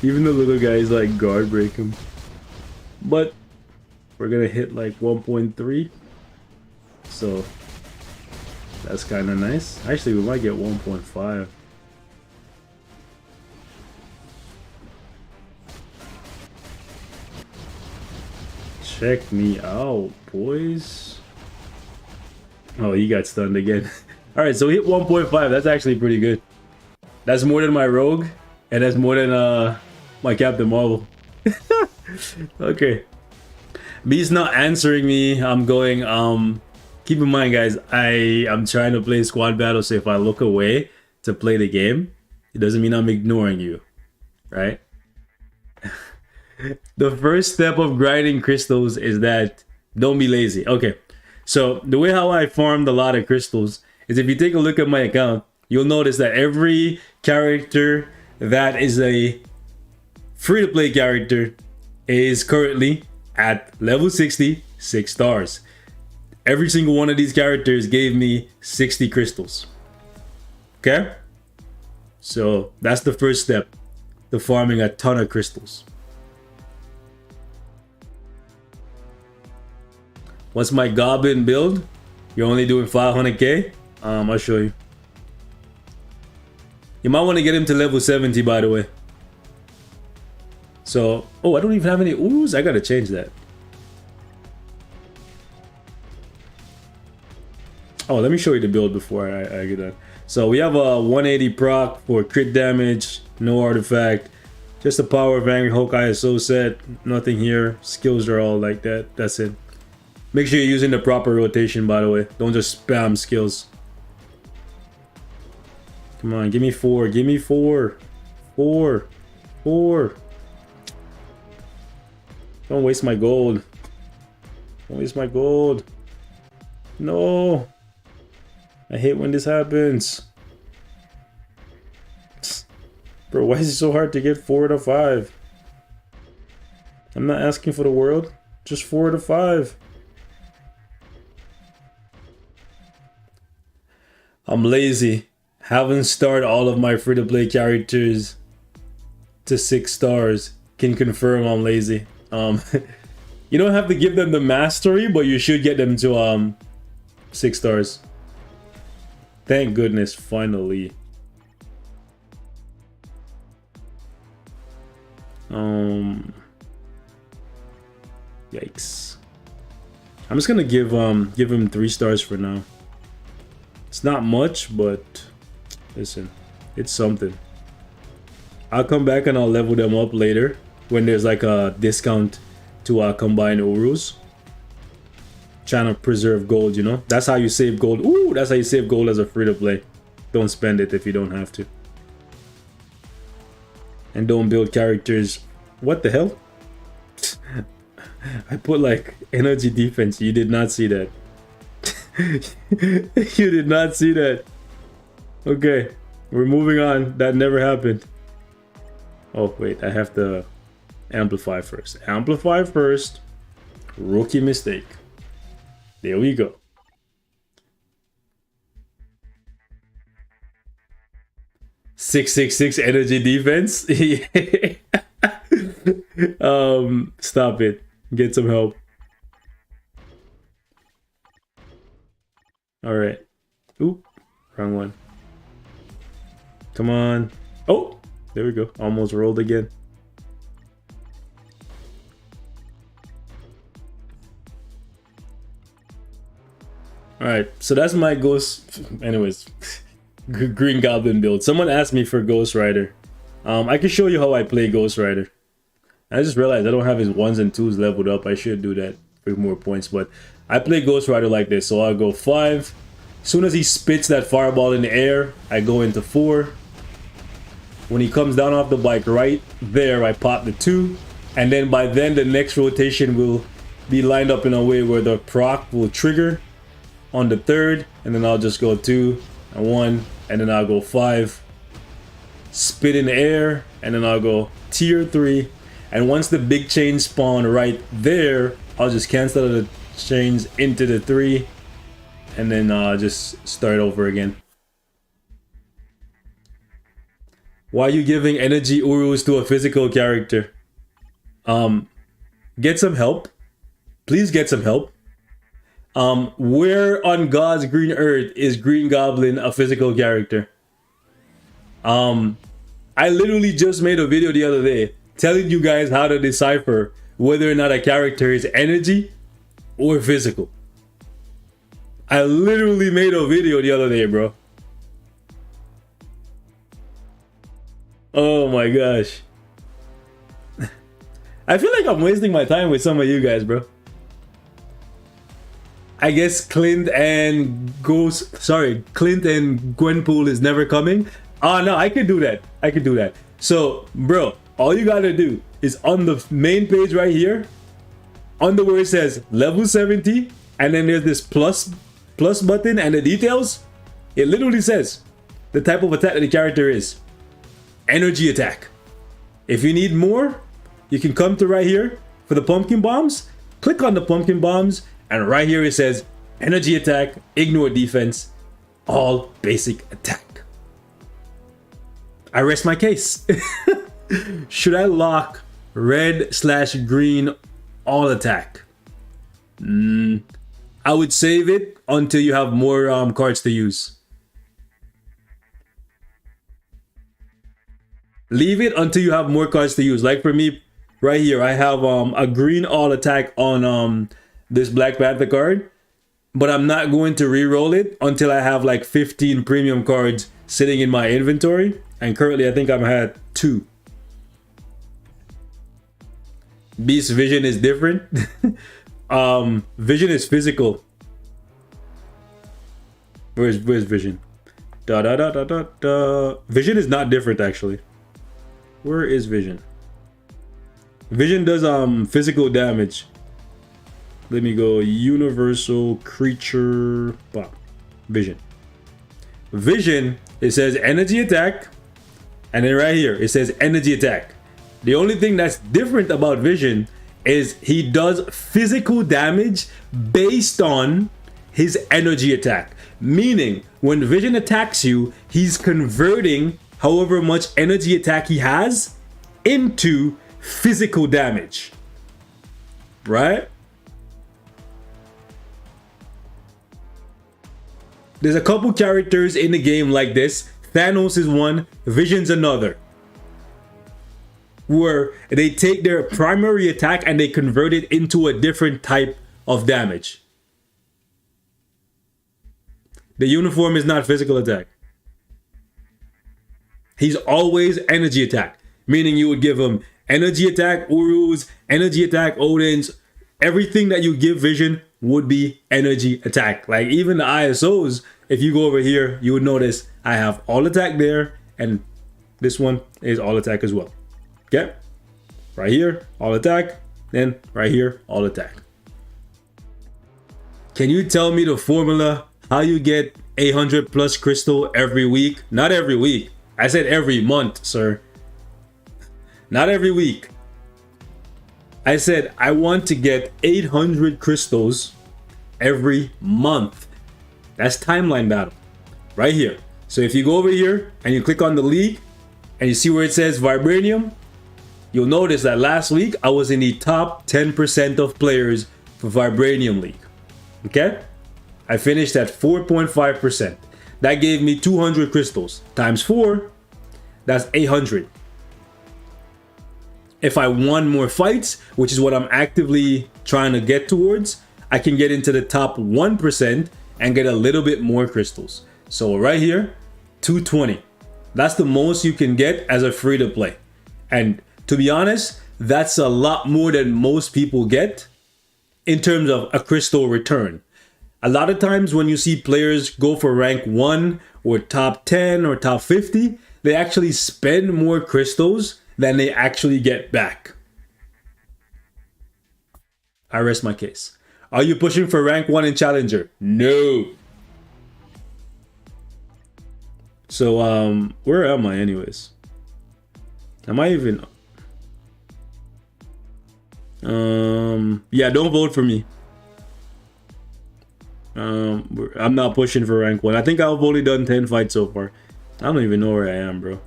Even the little guys like guard break him. But we're gonna hit like 1.3. So that's kind of nice. Actually, we might get 1.5. Check me out, boys. Oh, he got stunned again. Alright, so we hit 1.5. That's actually pretty good. That's more than my Rogue. And that's more than my Captain Marvel. Okay. B's not answering me. I'm going, keep in mind, guys, I'm trying to play squad battle, so if I look away to play the game, it doesn't mean I'm ignoring you. Right? The first step of grinding crystals is that don't be lazy. Okay. So the way how I farmed a lot of crystals is if you take a look at my account, you'll notice that every character that is a free-to-play character is currently at level 60, 6 stars. Every single one of these characters gave me 60 crystals. Okay? So that's the first step to farming a ton of crystals. What's my Goblin build? You're only doing 500k? I'll show you. You might want to get him to level 70, by the way. So, oh, I don't even have any ooze. I gotta change that. Oh, let me show you the build before I get done. So we have a 180 proc for crit damage, no artifact, just the power of Angry Hulk ISO set, nothing here. Skills are all like that. That's it. Make sure you're using the proper rotation, by the way. Don't just spam skills. Come on, give me 4. Give me 4. 4. 4. Don't waste my gold. Don't waste my gold. No. I hate when this happens. Bro, why is it so hard to get 4 to 5? I'm not asking for the world. Just 4 to 5. I'm lazy. Haven't started all of my free-to-play characters to 6 stars. Can confirm I'm lazy. You don't have to give them the mastery, but you should get them to 6 stars. Thank goodness, finally. Yikes. I'm just gonna give him 3 stars for now. It's not much, but listen, it's something. I'll come back and I'll level them up later when there's like a discount to combine Urus. Trying to preserve gold, you know? That's how you save gold. Ooh, that's how you save gold as a free-to-play. Don't spend it if you don't have to. And don't build characters. What the hell? I put like energy defense. You did not see that. You did not see that. Okay, we're moving on. That never happened. Oh, wait, I have to amplify first. Amplify first. Rookie mistake. There we go. "666 energy defense." Stop it. Get some help. All right. Oop, wrong one. Come on. Oh, there we go. Almost rolled again. All right, so that's my ghost. Anyways, Green Goblin build. Someone asked me for Ghost Rider. I can show you how I play Ghost Rider. I just realized I don't have his 1s and 2s leveled up. I should do that for more points, but I play Ghost Rider like this. So I'll go 5. As soon as he spits that fireball in the air, I go into 4. When he comes down off the bike right there, I pop the 2. And then by then, the next rotation will be lined up in a way where the proc will trigger on the 3rd. And then I'll just go 2 and 1. And then I'll go 5. Spit in the air. And then I'll go tier 3. And once the big chains spawn right there, I'll just cancel the chains into the 3. and then just start over again. Why are you giving energy Urus to a physical character? Get some help. Please get some help. Where on God's green earth is Green Goblin a physical character? I literally just made a video the other day telling you guys how to decipher whether or not a character is energy or physical. I literally made a video the other day, bro. Oh my gosh. I feel like I'm wasting my time with some of you guys, bro. I guess Clint and Gwenpool is never coming. No, I could do that. I could do that. So, bro, all you gotta do is on the main page right here, under where it says level 70, and then there's this plus button and the details. It literally says the type of attack that the character is. Energy attack. If you need more, you can come to right here for the pumpkin bombs. Click on the pumpkin bombs, and right here it says energy attack, ignore defense, all basic attack. I rest my case. Should I lock red/green all attack? I would save it until you have more cards to use. Leave it until you have more cards to use. Like for me, right here, I have a green all attack on this Black Panther card, but I'm not going to re-roll it until I have like 15 premium cards sitting in my inventory. And currently, I think I'm at 2. Beast vision is different. Vision is physical. Where's vision? Vision is not different actually. Where is vision? Vision does physical damage. Let me go universal creature. Wow. Vision. Vision, it says energy attack. And then right here, it says energy attack. The only thing that's different about Vision is he does physical damage based on his energy attack. Meaning, when Vision attacks you, he's converting however much energy attack he has into physical damage. Right? There's a couple characters in the game like this. Thanos is one, Vision's another. Where they take their primary attack and they convert it into a different type of damage. The uniform is not physical attack. He's always energy attack. Meaning you would give him energy attack Urus, energy attack Odins. Everything that you give Vision would be energy attack. Like even the ISOs, if you go over here, you would notice I have all attack there, and this one is all attack as well. Okay? Right here, all attack, then right here, all attack. Can you tell me the formula how you get 800 plus crystal every week? Not every week. I said every month, sir. Not every week. I said I want to get 800 crystals every month. That's timeline battle. Right here. So if you go over here and you click on the league and you see where it says Vibranium, you'll notice that last week I was in the top 10% of players for Vibranium League. Okay? I finished at 4.5%. That gave me 200 crystals. Times 4, that's 800. If I won more fights, which is what I'm actively trying to get towards, I can get into the top 1% and get a little bit more crystals. So right here, 220. That's the most you can get as a free to play. And to be honest, that's a lot more than most people get in terms of a crystal return. A lot of times when you see players go for rank 1 or top 10 or top 50, they actually spend more crystals than they actually get back. I rest my case. Are you pushing for rank 1 in Challenger? No. So, where am I anyways? Am I even... yeah, don't vote for me. I'm not pushing for rank 1. I think I've only done 10 fights so far. I don't even know where I am, bro.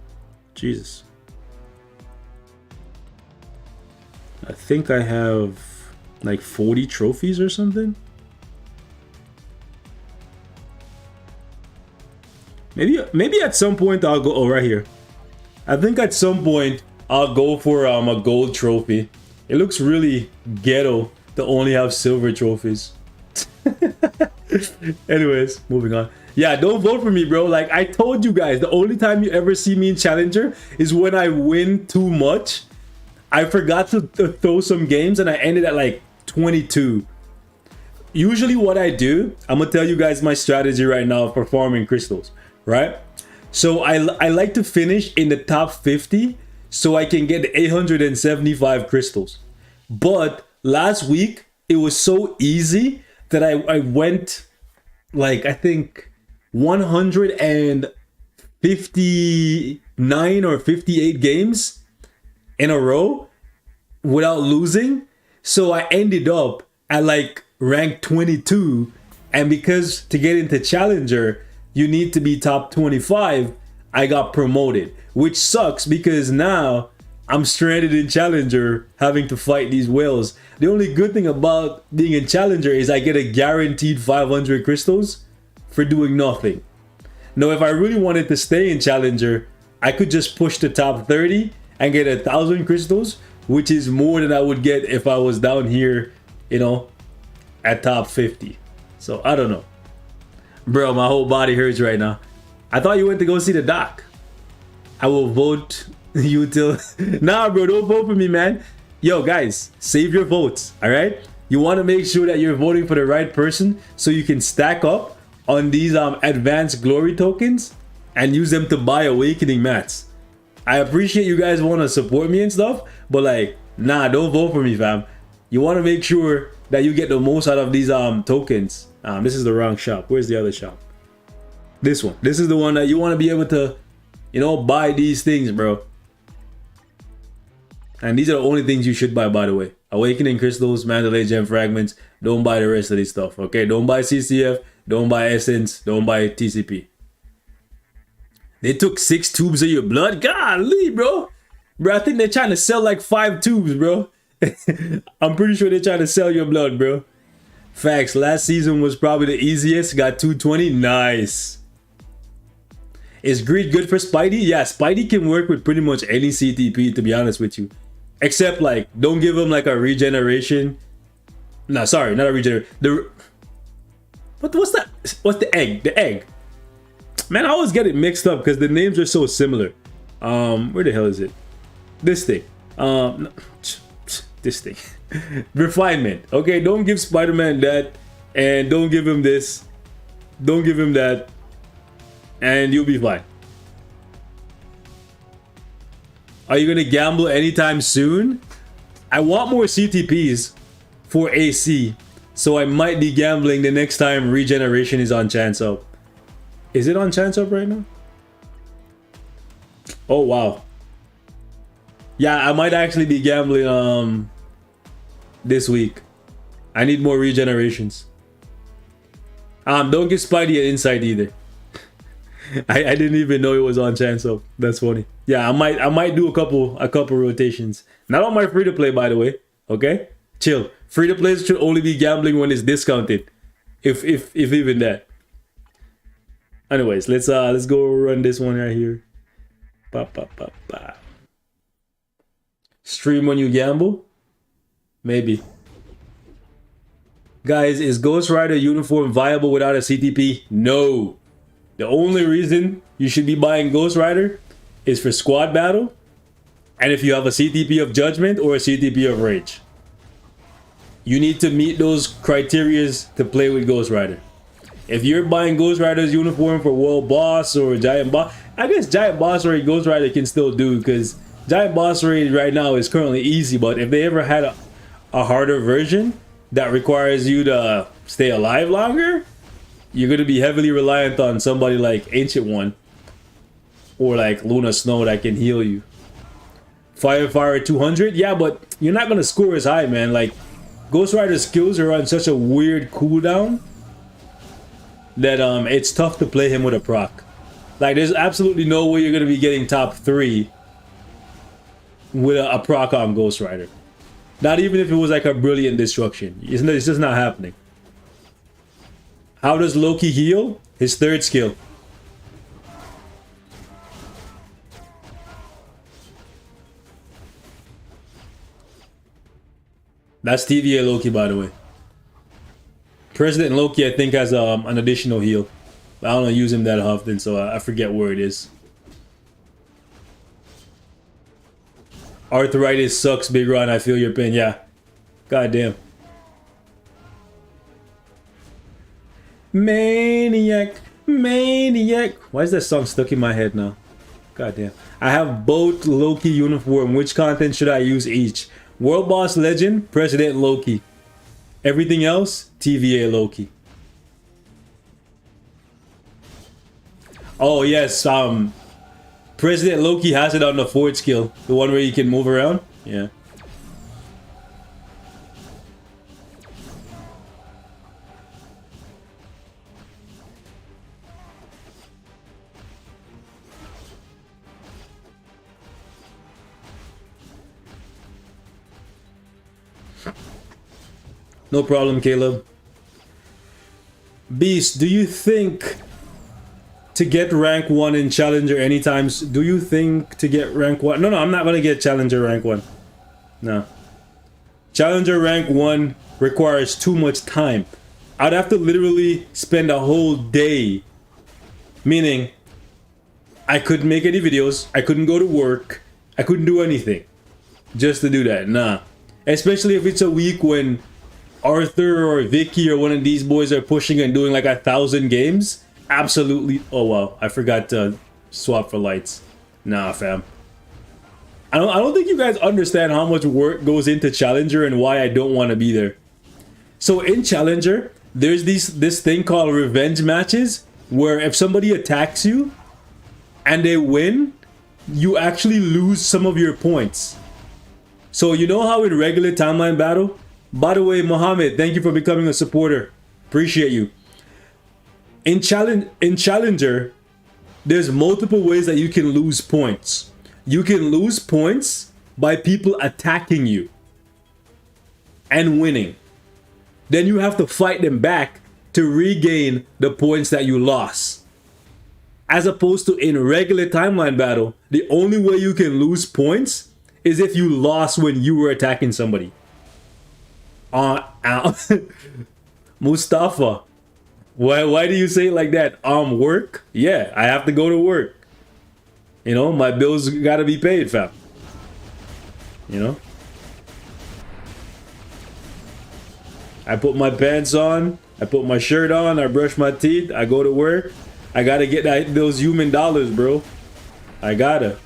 Jesus. I think I have like 40 trophies or something. Maybe at some point I'll go. Oh, right here. I think at some point I'll go for a gold trophy. It looks really ghetto to only have silver trophies. Anyways, moving on. Yeah, don't vote for me, bro. Like I told you guys, the only time you ever see me in Challenger is when I win too much. I forgot to throw some games and I ended at like 22. Usually what I do, I'm gonna tell you guys my strategy right now for farming crystals, right? So I like to finish in the top 50 so I can get 875 crystals. But last week it was so easy that I went like I think 159 or 58 games in a row without losing. So I ended up at like rank 22, and because to get into Challenger you need to be top 25, I got promoted, which sucks because now I'm stranded in Challenger having to fight these whales. The only good thing about being in Challenger is I get a guaranteed 500 crystals for doing nothing. Now if I really wanted to stay in Challenger, I could just push the top 30 and get 1,000 crystals, which is more than I would get if I was down here, you know, at top 50. So I don't know. Bro, my whole body hurts right now. I thought you went to go see the doc. I will vote you till... Nah, bro, don't vote for me, man. Yo, guys, save your votes, all right? You want to make sure that you're voting for the right person so you can stack up on these advanced glory tokens and use them to buy awakening mats. I appreciate you guys want to support me and stuff, but like, nah, don't vote for me, fam. You want to make sure that you get the most out of these tokens. This is the wrong shop. Where's the other shop? This one. This is the one that you want to be able to, you know, buy these things, bro. And these are the only things you should buy, by the way. Awakening crystals, Mandalay gem fragments. Don't buy the rest of this stuff, okay? Don't buy CCF. Don't buy Essence. Don't buy TCP. They took 6 tubes of your blood? Golly, bro. Bro, I think they're trying to sell like 5 tubes, bro. I'm pretty sure they're trying to sell your blood, bro. Facts. Last season was probably the easiest. Got 220. Nice. Is greed good for Spidey? Yeah, Spidey can work with pretty much any CTP, to be honest with you. Except, like, don't give him, like, a regeneration. No, sorry, not a regeneration. What's that? What's the egg? The egg. Man, I always get it mixed up because the names are so similar. Where the hell is it? This thing. No, this thing. Refinement. Okay, don't give Spider-Man that. And don't give him this. Don't give him that. And you'll be fine. Are you gonna gamble anytime soon? I want more CTPs for AC, so I might be gambling the next time regeneration is on chance up. Is it on chance up right now? Oh wow. Yeah, I might actually be gambling this week. I need more regenerations. Don't give Spidey an insight either. I didn't even know it was on chance up. That's funny. Yeah, I might do a couple rotations. Not on my free to play, by the way. Okay, chill. Free to play should only be gambling when it's discounted, if even that. Anyways, let's go run this one right here. Stream when you gamble, maybe. Guys, is Ghost Rider uniform viable without a CTP? No. The only reason you should be buying Ghost Rider is for squad battle, and if you have a CTP of Judgment or a CTP of Rage. You need to meet those criterias to play with Ghost Rider. If you're buying Ghost Rider's uniform for World Boss or Giant Boss, I guess Giant Boss Raid Ghost Rider can still do, because Giant Boss Raid right now is currently easy, but if they ever had a harder version that requires you to stay alive longer, you're going to be heavily reliant on somebody like Ancient One or like Luna Snow that can heal you. Fire 200? Yeah, but you're not going to score as high, man. Like, Ghost Rider's skills are on such a weird cooldown that it's tough to play him with a proc. Like, there's absolutely no way you're gonna be getting top 3 with a proc on Ghost Rider. Not even if it was like a brilliant destruction. It's just not happening. How does Loki heal? His 3rd skill. That's TVA Loki, by the way. President Loki, I think, has an additional heal. I don't use him that often, so I forget where it is. Arthritis sucks, Big Ron. I feel your pain. Yeah. Goddamn. Maniac. Maniac. Why is that song stuck in my head now? Goddamn. I have both Loki uniform. Which content should I use each? World Boss Legend, President Loki. Everything else, TVA Loki. Oh yes, President Loki has it on the 4th skill. The one where you can move around? Yeah. No problem, Caleb. Beast, do you think to get rank 1 in Challenger anytime? Do you think to get rank 1? No, I'm not gonna get Challenger rank 1. No. Challenger rank 1 requires too much time. I'd have to literally spend a whole day. Meaning, I couldn't make any videos, I couldn't go to work, I couldn't do anything. Just to do that, nah. Especially if it's a week when Arthur or Vicky or one of these boys are pushing and doing like 1,000 games. Absolutely. Oh wow, I forgot to swap for lights. Nah, fam. I don't think you guys understand how much work goes into Challenger and why I don't want to be there. So in Challenger, there's this thing called revenge matches where if somebody attacks you and they win, you actually lose some of your points. So you know how in regular timeline battle? By the way, Mohammed, thank you for becoming a supporter. Appreciate you. In Challenger, there's multiple ways that you can lose points. You can lose points by people attacking you and winning. Then you have to fight them back to regain the points that you lost. As opposed to in regular timeline battle, the only way you can lose points is if you lost when you were attacking somebody. Mustafa, why do you say it like that? Work? Yeah, I have to go to work. You know, my bills gotta be paid, fam. You know? I put my pants on, I put my shirt on, I brush my teeth, I go to work. I gotta get those human dollars, bro. I gotta.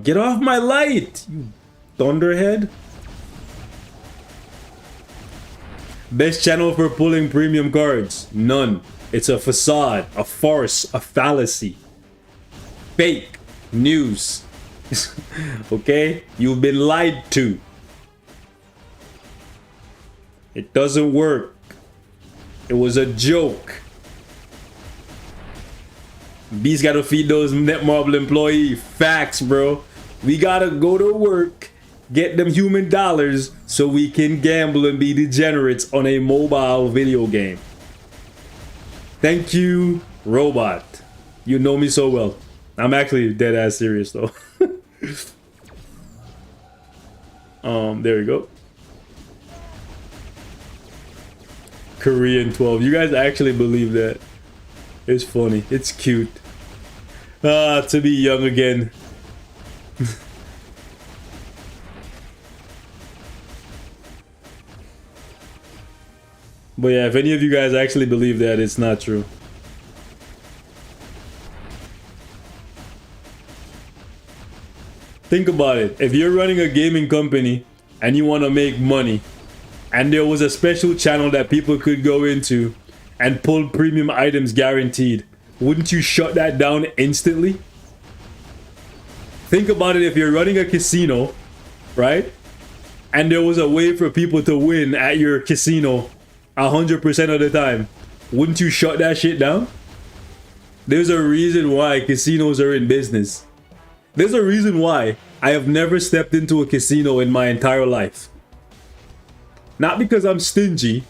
Get off my light, you thunderhead. Best channel for pulling premium cards? None. It's a facade, a farce, a fallacy. Fake news. Okay? You've been lied to. It doesn't work. It was a joke. Beast gotta feed those Netmarble employees. Facts, bro. We gotta go to work, get them human dollars so we can gamble and be degenerates on a mobile video game. Thank you, robot. You know me so well. I'm actually dead ass serious though. There we go. Korean 12. You guys actually believe that? It's funny. It's cute. To be young again. But yeah, if any of you guys actually believe that, it's not true. Think about it. If you're running a gaming company and you want to make money, and there was a special channel that people could go into and pull premium items guaranteed, wouldn't you shut that down instantly? Think about it. If you're running a casino, right? and there was a way for people to win at your casino 100% of the time, wouldn't you shut that shit down? There's a reason why casinos are in business. There's a reason why I have never stepped into a casino in my entire life. Not because I'm stingy.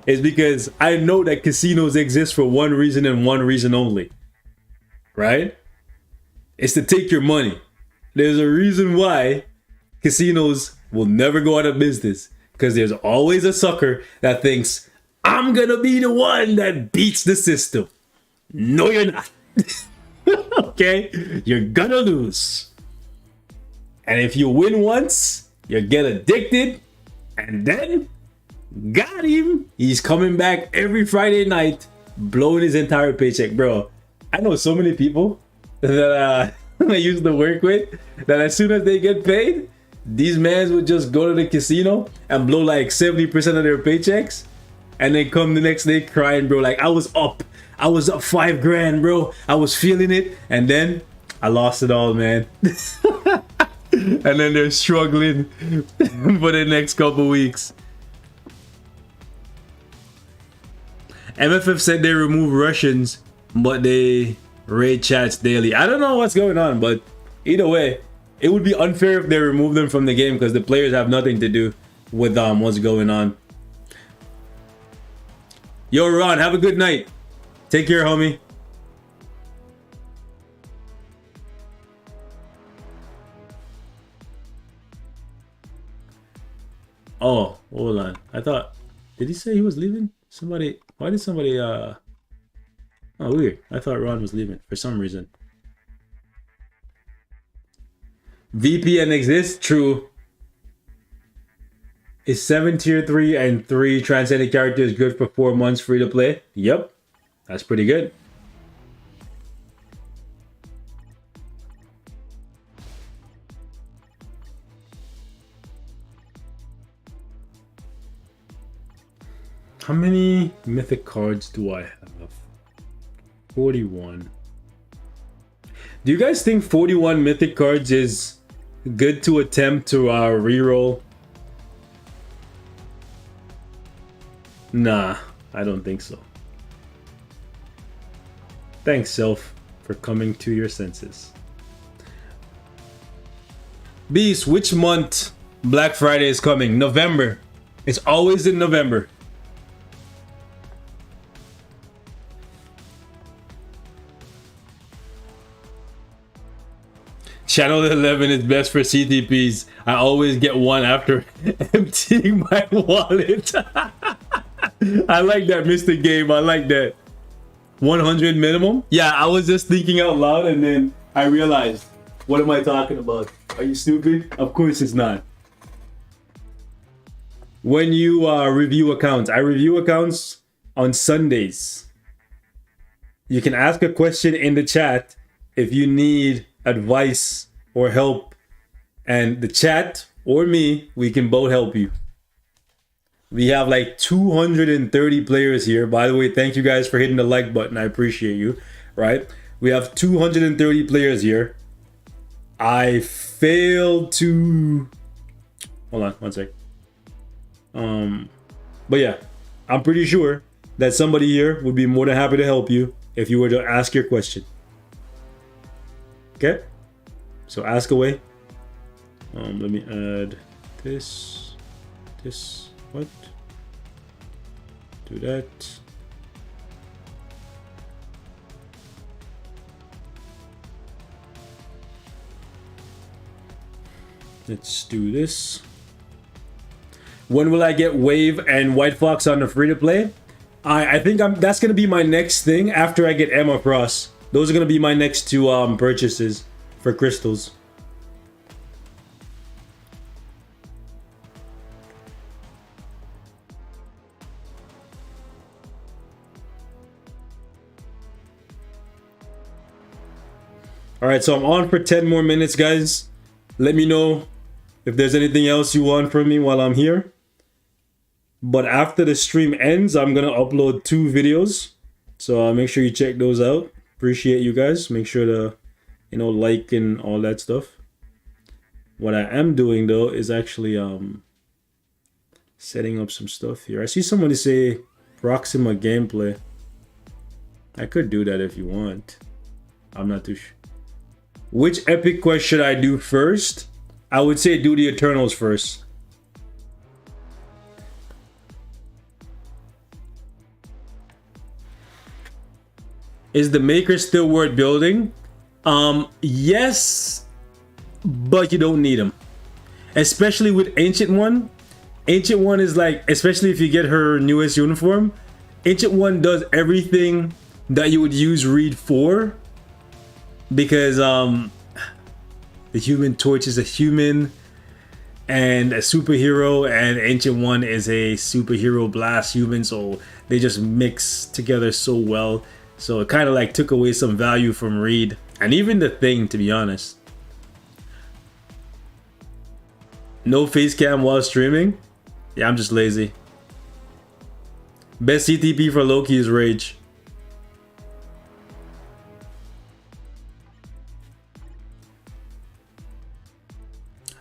It's because I know that casinos exist for one reason and one reason only. Right? It's to take your money. There's a reason why casinos will never go out of business. Because there's always a sucker that thinks, I'm gonna be the one that beats the system. No, you're not. Okay? You're gonna lose. And if you win once, you get addicted, and then got him. He's coming back every Friday night, blowing his entire paycheck. Bro, I know so many people that I used to work with that as soon as they get paid, these mans would just go to the casino and blow like 70% of their paychecks, and then come the next day crying, bro, like I was up $5 grand, bro, I was feeling it, and then I lost it all, man. And then they're struggling for the next couple weeks. MFF said they remove Russians, but they raid chats daily. I don't know what's going on, but either way, it would be unfair if they remove them from the game because the players have nothing to do with what's going on. Yo, Ron, have a good night. Take care, homie. Oh, hold on. I thought, did he say he was leaving? Why did somebody, oh, weird. I thought Ron was leaving for some reason. VPN exists? True. Is 7 tier 3 and 3 transcendent characters good for 4 months free to play? Yep. That's pretty good. How many mythic cards do I have? 41. Do you guys think 41 mythic cards is good to attempt to reroll? Nah, I don't think so. Thanks, Self, for coming to your senses. Beast, which month Black Friday is coming? November. It's always in November. Channel 11 is best for CTPs. I always get one after emptying my wallet. I like that, Mr. Game. I like that. 100 minimum? Yeah, I was just thinking out loud and then I realized, what am I talking about? Are you stupid? Of course it's not. When you review accounts, I review accounts on Sundays. You can ask a question in the chat if you need advice or help, and the chat or me, we can both help you. We have like 230 players here. By the way, thank you guys for hitting the like button. I appreciate you. Right? We have 230 players here. I failed to... Hold on, one sec. But yeah, I'm pretty sure that somebody here would be more than happy to help you if you were to ask your question. Okay? So ask away. Let me add this, what? Do that. Let's do this. When will I get Wave and White Fox on the free to play? I think that's gonna be my next thing after I get Emma Cross. Those are gonna be my next two purchases for crystals. All right, so I'm on for 10 more minutes, guys. Let me know if there's anything else you want from me while I'm here. But after the stream ends, I'm gonna upload 2 videos. So make sure you check those out. Appreciate you guys. Make sure to, like and all that stuff. What I am doing though is actually setting up some stuff here. I see somebody say Proxima gameplay. I could do that if you want. I'm not too sure. Which epic quest should I do first? I would say do the Eternals first. Is the maker still worth building? Yes, but you don't need them. Especially with Ancient One. Ancient One is like, especially if you get her newest uniform, Ancient One does everything that you would use Reed for. Because the Human Torch is a human and a superhero, and Ancient One is a superhero blast human, so they just mix together so well. So it kind of like took away some value from Reed and even the Thing, to be honest. No face cam while streaming? Yeah, I'm just lazy. Best CTP for Loki is Rage.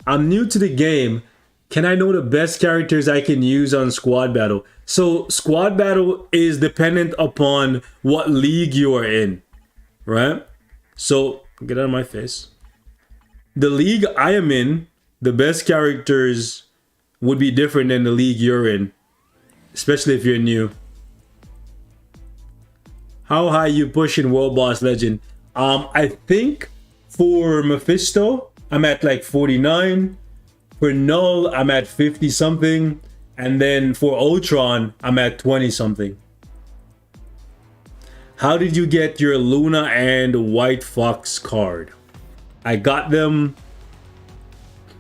I'm new to the game. Can I know the best characters I can use on Squad Battle? So Squad Battle is dependent upon what league you are in, right? So get out of my face. The league I am in, the best characters would be different than the league you're in, especially if you're new. How high you push in World Boss Legend? I think for Mephisto, I'm at like 49. For Null, I'm at 50 something. And then for Ultron, I'm at 20 something. How did you get your Luna and White Fox card? I got them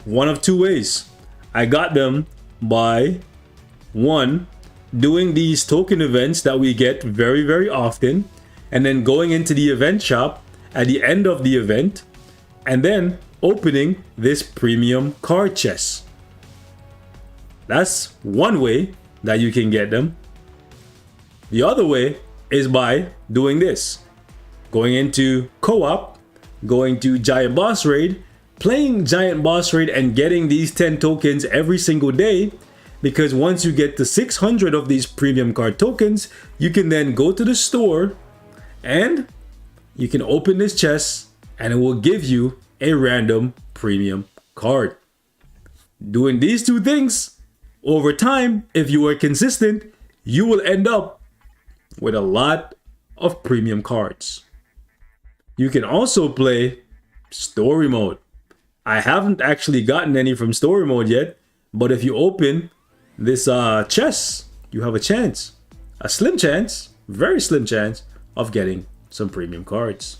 one of two ways. I got them by, one, doing these token events that we get very, very often, and then going into the event shop at the end of the event, and then opening this premium card chest. That's one way that you can get them. The other way is by doing this. Going into co-op, going to Giant Boss Raid, playing Giant Boss Raid and getting these 10 tokens every single day, because once you get to 600 of these premium card tokens, you can then go to the store and you can open this chest and it will give you a random premium card. Doing these two things, over time, if you are consistent, you will end up with a lot of premium cards. You can also play story mode. I haven't actually gotten any from story mode yet, but if you open this chest, you have a chance, a slim chance, very slim chance of getting some premium cards.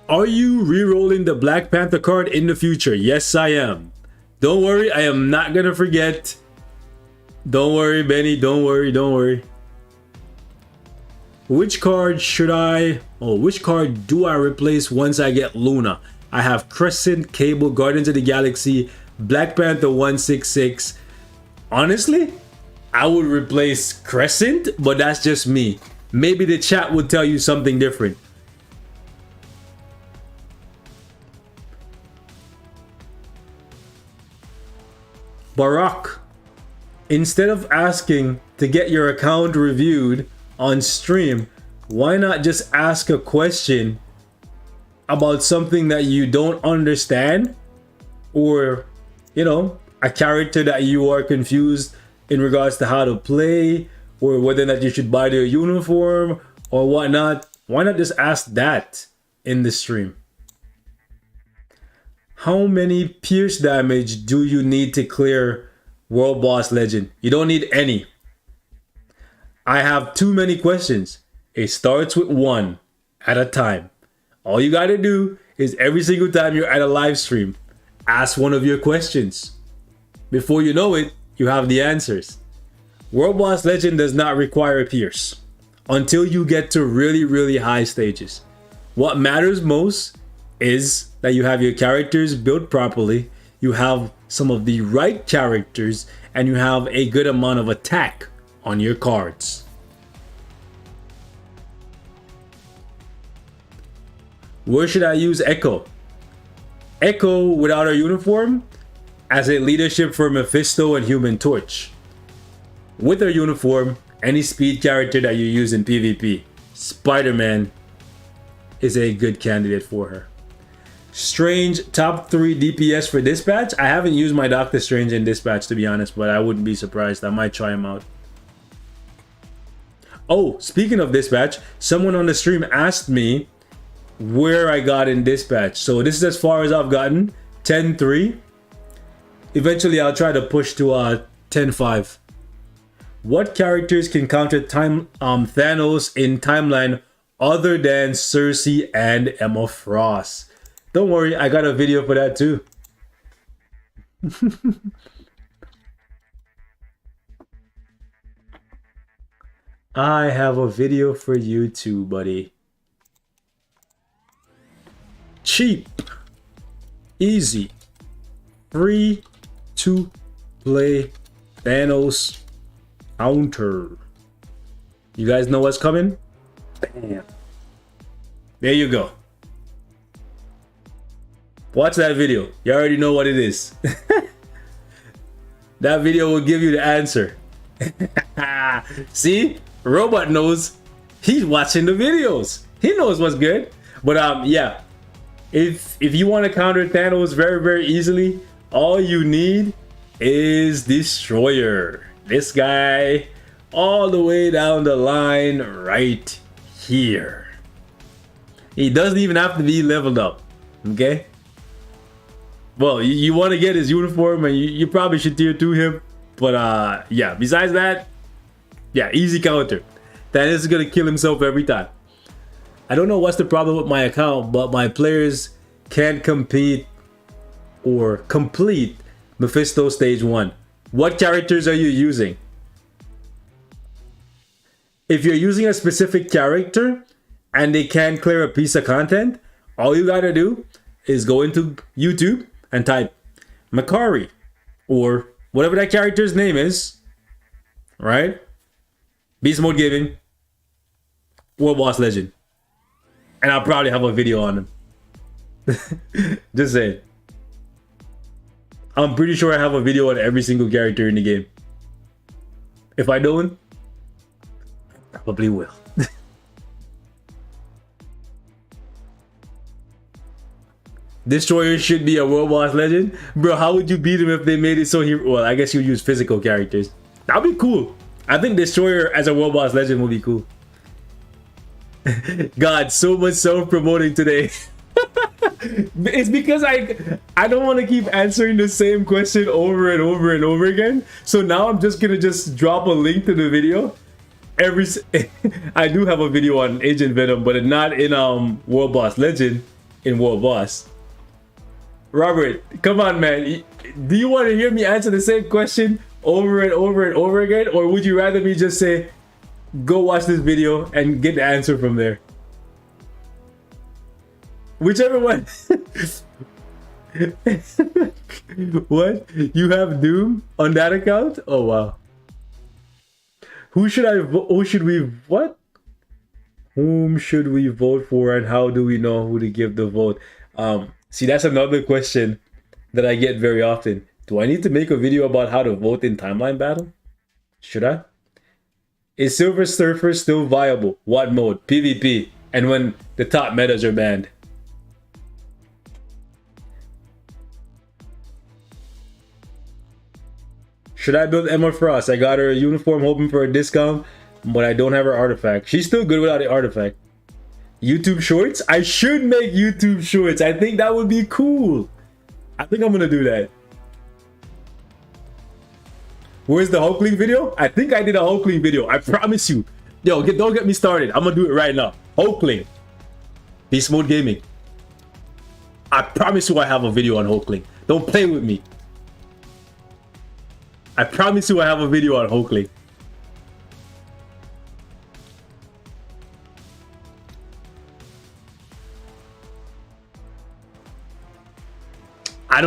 Are you re-rolling the Black Panther card in the future? Yes, I am. Don't worry, I am not gonna forget. Don't worry, Benny, don't worry, don't worry. Which card which card do I replace once I get Luna? I have Crescent, Cable, Guardians of the Galaxy, Black Panther 166. Honestly, I would replace Crescent, but that's just me. Maybe the chat would tell you something different. Barack, instead of asking to get your account reviewed on stream, why not just ask a question about something that you don't understand, or a character that you are confused in regards to how to play, or whether or not you should buy their uniform or whatnot? Why not just ask that in the stream? How many pierce damage do you need to clear World Boss Legend? You don't need any. I have too many questions. It starts with one at a time. All you gotta do is every single time you're at a live stream, ask one of your questions. Before you know it, you have the answers. World Boss Legend does not require a pierce until you get to really, really high stages. What matters most is that you have your characters built properly, you have some of the right characters, and you have a good amount of attack on your cards. Where should I use Echo? Echo without a uniform as a leadership for Mephisto and Human Torch. With her uniform, any speed character that you use in PvP, Spider-Man is a good candidate for her. Strange, top 3 DPS for Dispatch. I haven't used my Doctor Strange in Dispatch, to be honest, but I wouldn't be surprised. I might try him out. Oh, speaking of Dispatch, someone on the stream asked me where I got in Dispatch. So this is as far as I've gotten, 10-3. Eventually, I'll try to push to 10-5. What characters can counter Thanos in timeline other than Cersei and Emma Frost? Don't worry, I got a video for that too. I have a video for you too, buddy. Cheap, easy, free to play Thanos counter. You guys know what's coming? Bam. There you go. Watch that video. You already know what it is. That video will give you the answer. See? Robot knows. He's watching the videos. He knows what's good. But yeah. If you want to counter Thanos very, very easily, all you need is Destroyer. This guy all the way down the line right here. He doesn't even have to be leveled up. Okay? Well, you want to get his uniform and you probably should tier 2 him. But yeah, besides that, yeah, easy counter. Thanos is going to kill himself every time. I don't know what's the problem with my account, but my players can't compete or complete Mephisto Stage 1. What characters are you using? If you're using a specific character and they can't clear a piece of content, all you gotta do is go into YouTube and type Makari or whatever that character's name is, right? Beast Mode Gaming, World Boss Legend. And I'll probably have a video on him. Just saying. I'm pretty sure I have a video on every single character in the game. If I don't, I probably will. Destroyer should be a World Boss Legend. Bro, how would you beat him if they made it so he... Well, I guess you use physical characters. That'd be cool. I think Destroyer as a World Boss Legend would be cool. God, so much self-promoting today. It's because I don't want to keep answering the same question over and over and over again. So now I'm just gonna drop a link to the video. I do have a video on Agent Venom, but not in World Boss Legend, in World Boss. Robert, come on, man. Do you want to hear me answer the same question over and over and over again, or would you rather me just say, go watch this video and get the answer from there? Whichever one. What? You have Doom on that account? Oh wow. Who should Whom should we vote for and how do we know who to give the vote? See, that's another question that I get very often. Do I need to make a video about how to vote in timeline battle? Should I? Is Silver Surfer still viable? What mode? PvP. And when the top metas are banned. Should I build Emma Frost? I got her a uniform hoping for a discount, but I don't have her artifact. She's still good without the artifact. YouTube shorts? I should make YouTube shorts. I think that would be cool. I think I'm gonna do that. Where's the Hulkling video? I think I did a Hulkling video. I promise you. Yo, don't get me started. I'm gonna do it right now. Hulkling. Beast Mode Gaming. I promise you I have a video on Hulkling. Don't play with me. I promise you I have a video on Hulkling. I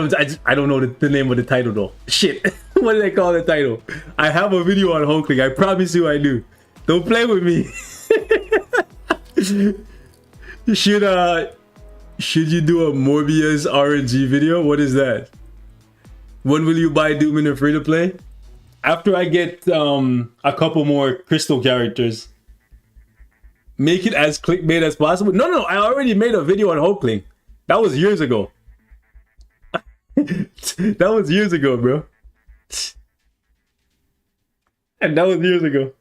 don't know the name of the title though. Shit. What did I call the title? I have a video on Hulkling. I promise you I do. Don't play with me. Should you do a Morbius RNG video? What is that? When will you buy Doom in a free to play? After I get a couple more crystal characters. Make it as clickbait as possible. No, I already made a video on Hulkling. That was years ago. That was years ago, bro. And that was years ago.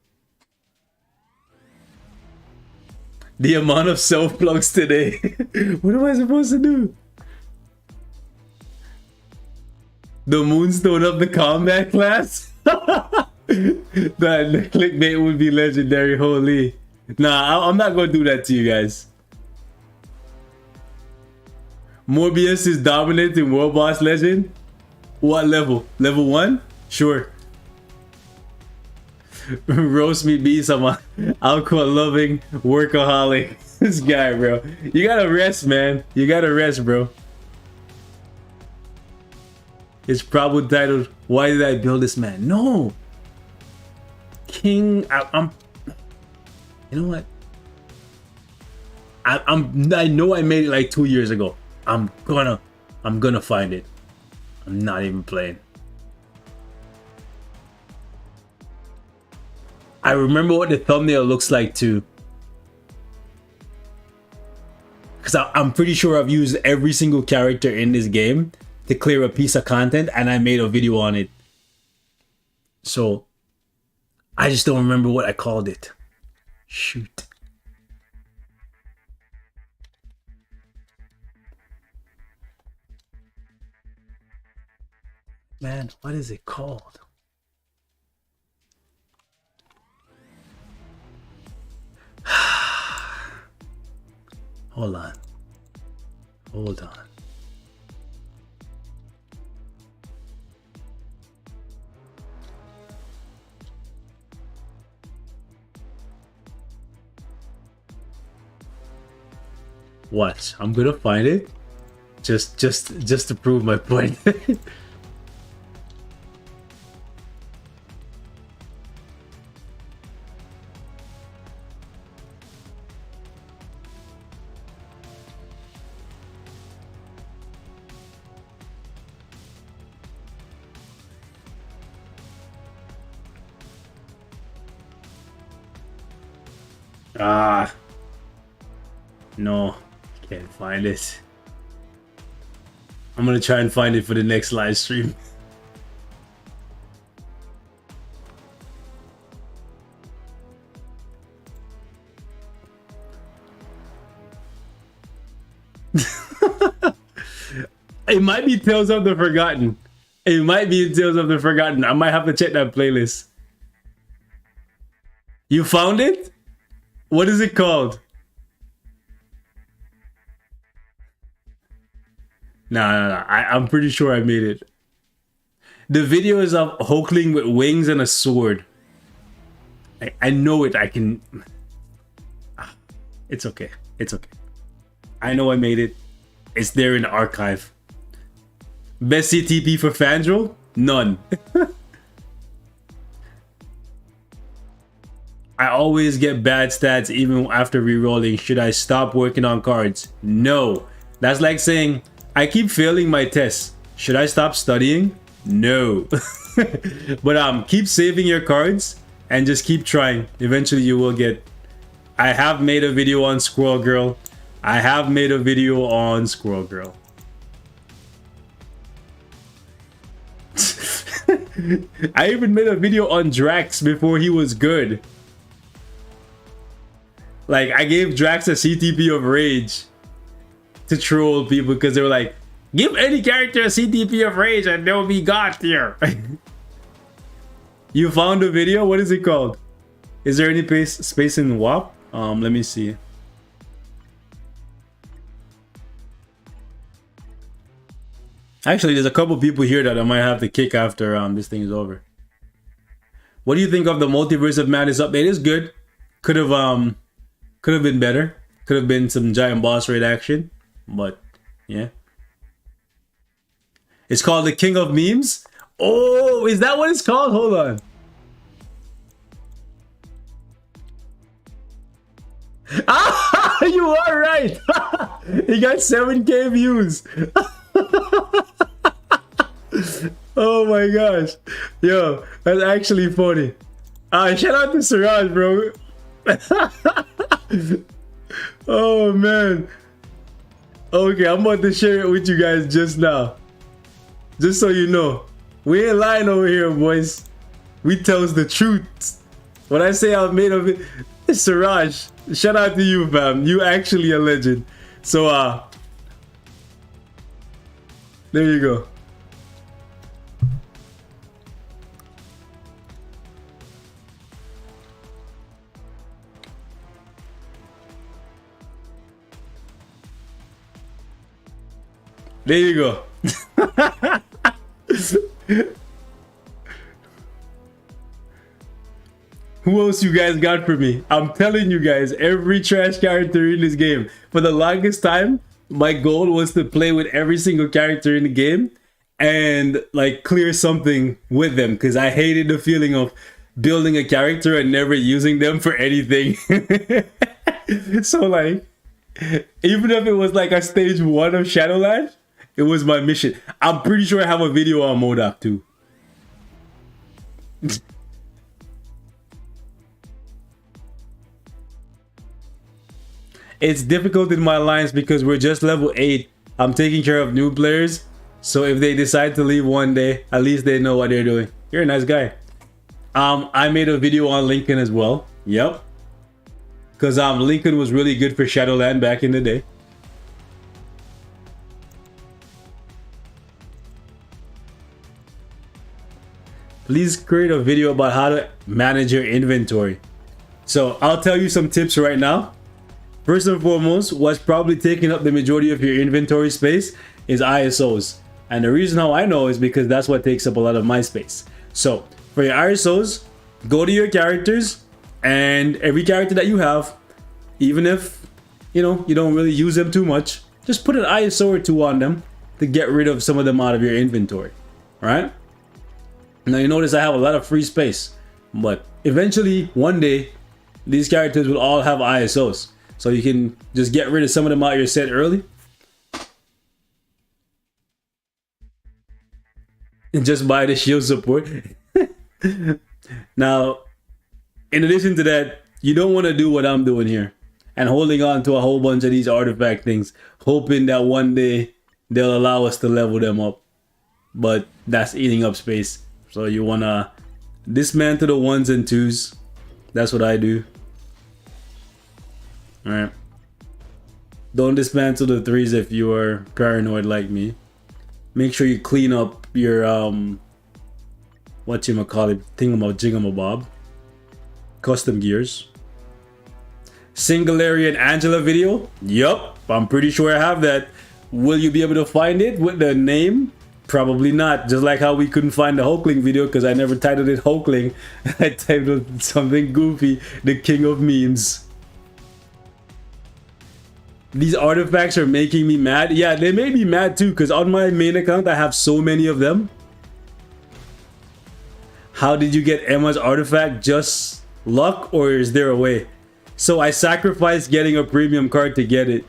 The amount of self-plugs today. What am I supposed to do? The Moonstone of the combat class? The clickbait would be legendary, holy. Nah, I'm not gonna do that to you guys. Morbius is dominant in World Boss Legend? What level? Level 1? Sure. Roast me beast, I'm a alcohol-loving workaholic. This guy, bro. You gotta rest, man. You gotta rest, bro. It's probably titled, Why Did I Build This Man? No! King... I'm... You know what? I know I made it like 2 years ago. I'm gonna find it. I'm not even playing. I remember what the thumbnail looks like too. Because I'm pretty sure I've used every single character in this game to clear a piece of content, and I made a video on it. So I just don't remember what I called it. Shoot. Man, what is it called? Hold on. Hold on. Watch, I'm gonna find it. Just to prove my point. Ah, no, can't find it. I'm gonna try and find it for the next live stream. It might be Tales of the Forgotten. It might be Tales of the Forgotten. I might have to check that playlist. You found it? What is it called? Nah. I'm pretty sure I made it. The video is of Hulkling with wings and a sword. I know it. I can... It's okay. It's okay. I know I made it. It's there in the archive. Best CTP for Fandral? None. I always get bad stats even after rerolling. Should I stop working on cards? No. That's like saying, I keep failing my tests. Should I stop studying? No. But keep saving your cards and just keep trying. Eventually you will get... I have made a video on Squirrel Girl. I have made a video on Squirrel Girl. I even made a video on Drax before he was good. Like, I gave Drax a CTP of Rage to troll people because they were like, give any character a CTP of Rage and they'll be got here. You found a video? What is it called? Is there any space in WAP? Let me see. Actually, there's a couple people here that I might have to kick after this thing is over. What do you think of the Multiverse of Madness update? It's good. Could have been better. Could have been some giant boss raid action, but yeah. It's called the King of Memes. Oh, is that what it's called? Hold on. Ah, you are right. He got 7K views. Oh my gosh. Yo, that's actually funny. Shout out to Siraj, bro. Oh man. Okay, I'm about to share it with you guys just now. Just so you know. We ain't lying over here, boys. We tells the truth. When I say I've made of it, Siraj, shout out to you, fam. You actually a legend. So there you go. There you go. Who else you guys got for me? I'm telling you guys, every trash character in this game. For the longest time, my goal was to play with every single character in the game and like clear something with them, because I hated the feeling of building a character and never using them for anything. So like, even if it was like a stage 1 of Shadowland, it was my mission. I'm pretty sure I have a video on Modok too. It's difficult in my alliance because we're just level 8. I'm taking care of new players. So if they decide to leave one day, at least they know what they're doing. You're a nice guy. I made a video on Lincoln as well. Yep. Because Lincoln was really good for Shadowland back in the day. Please create a video about how to manage your inventory. So I'll tell you some tips right now. First and foremost, what's probably taking up the majority of your inventory space is ISOs. And the reason how I know is because that's what takes up a lot of my space. So for your ISOs, go to your characters, and every character that you have, even if you don't really use them too much, just put an ISO or 2 on them to get rid of some of them out of your inventory. All right? Now you notice I have a lot of free space, but eventually one day these characters will all have ISOs. So you can just get rid of some of them out of your set early. And just buy the shield support. Now, in addition to that, you don't want to do what I'm doing here and holding on to a whole bunch of these artifact things, hoping that one day they'll allow us to level them up. But that's eating up space. So you want to dismantle the 1s and 2s. That's what I do. Alright. Don't dismantle the 3s if you are paranoid like me. Make sure you clean up your whatchamacallit, thingamabob. Custom gears. Singularity and Angela video? Yup, I'm pretty sure I have that. Will you be able to find it with the name? Probably not. Just like how we couldn't find the Hulkling video because I never titled it Hulkling. I titled something goofy, the king of memes. These artifacts are making me mad. Yeah, they made me mad too, because on my main account I have so many of them. How did you get Emma's artifact? Just luck, or is there a way? So I sacrificed getting a premium card to get it.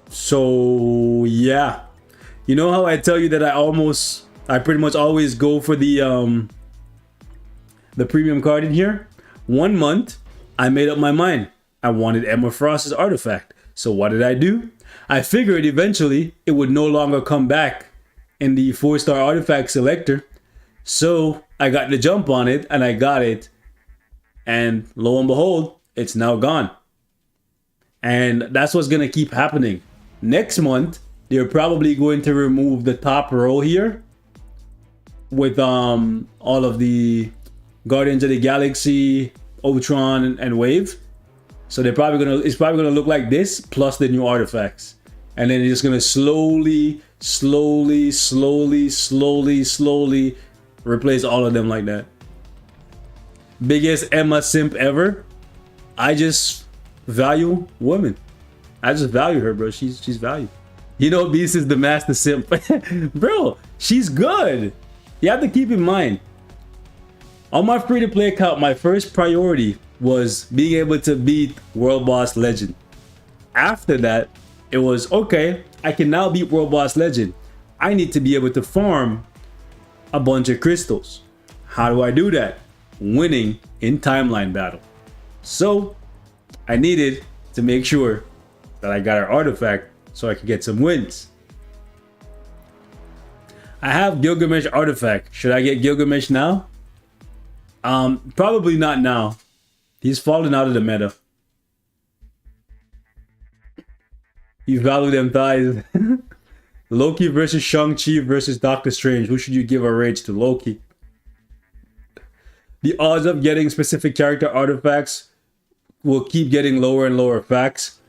So yeah, you know how I tell you that I pretty much always go for the premium card in here? 1 month I made up my mind. I wanted Emma Frost's artifact. So what did I do? I figured eventually it would no longer come back in the 4-star artifact selector. So I got the jump on it and I got it. And lo and behold, it's now gone. And that's what's gonna keep happening. Next month, they're probably going to remove the top row here with all of the Guardians of the Galaxy, Ultron, and Wave. So it's probably gonna look like this plus the new artifacts, and then it's just gonna slowly replace all of them like that. Biggest Emma simp ever. I just value women. I just value her, bro. She's valued. You know, Beast is the master simp. Bro, she's good. You have to keep in mind, on my free-to-play account, my first priority was being able to beat World Boss Legend. After that, it was okay, I can now beat World Boss Legend. I need to be able to farm a bunch of crystals. How do I do that? Winning in timeline battle. So I needed to make sure that I got an artifact so I could get some wins. I have Gilgamesh artifact. Should I get Gilgamesh now? Probably not now. He's fallen out of the meta. You value them thighs. Loki versus Shang-Chi versus Doctor Strange. Who should you give a rage to? Loki. The odds of getting specific character artifacts will keep getting lower and lower. Facts.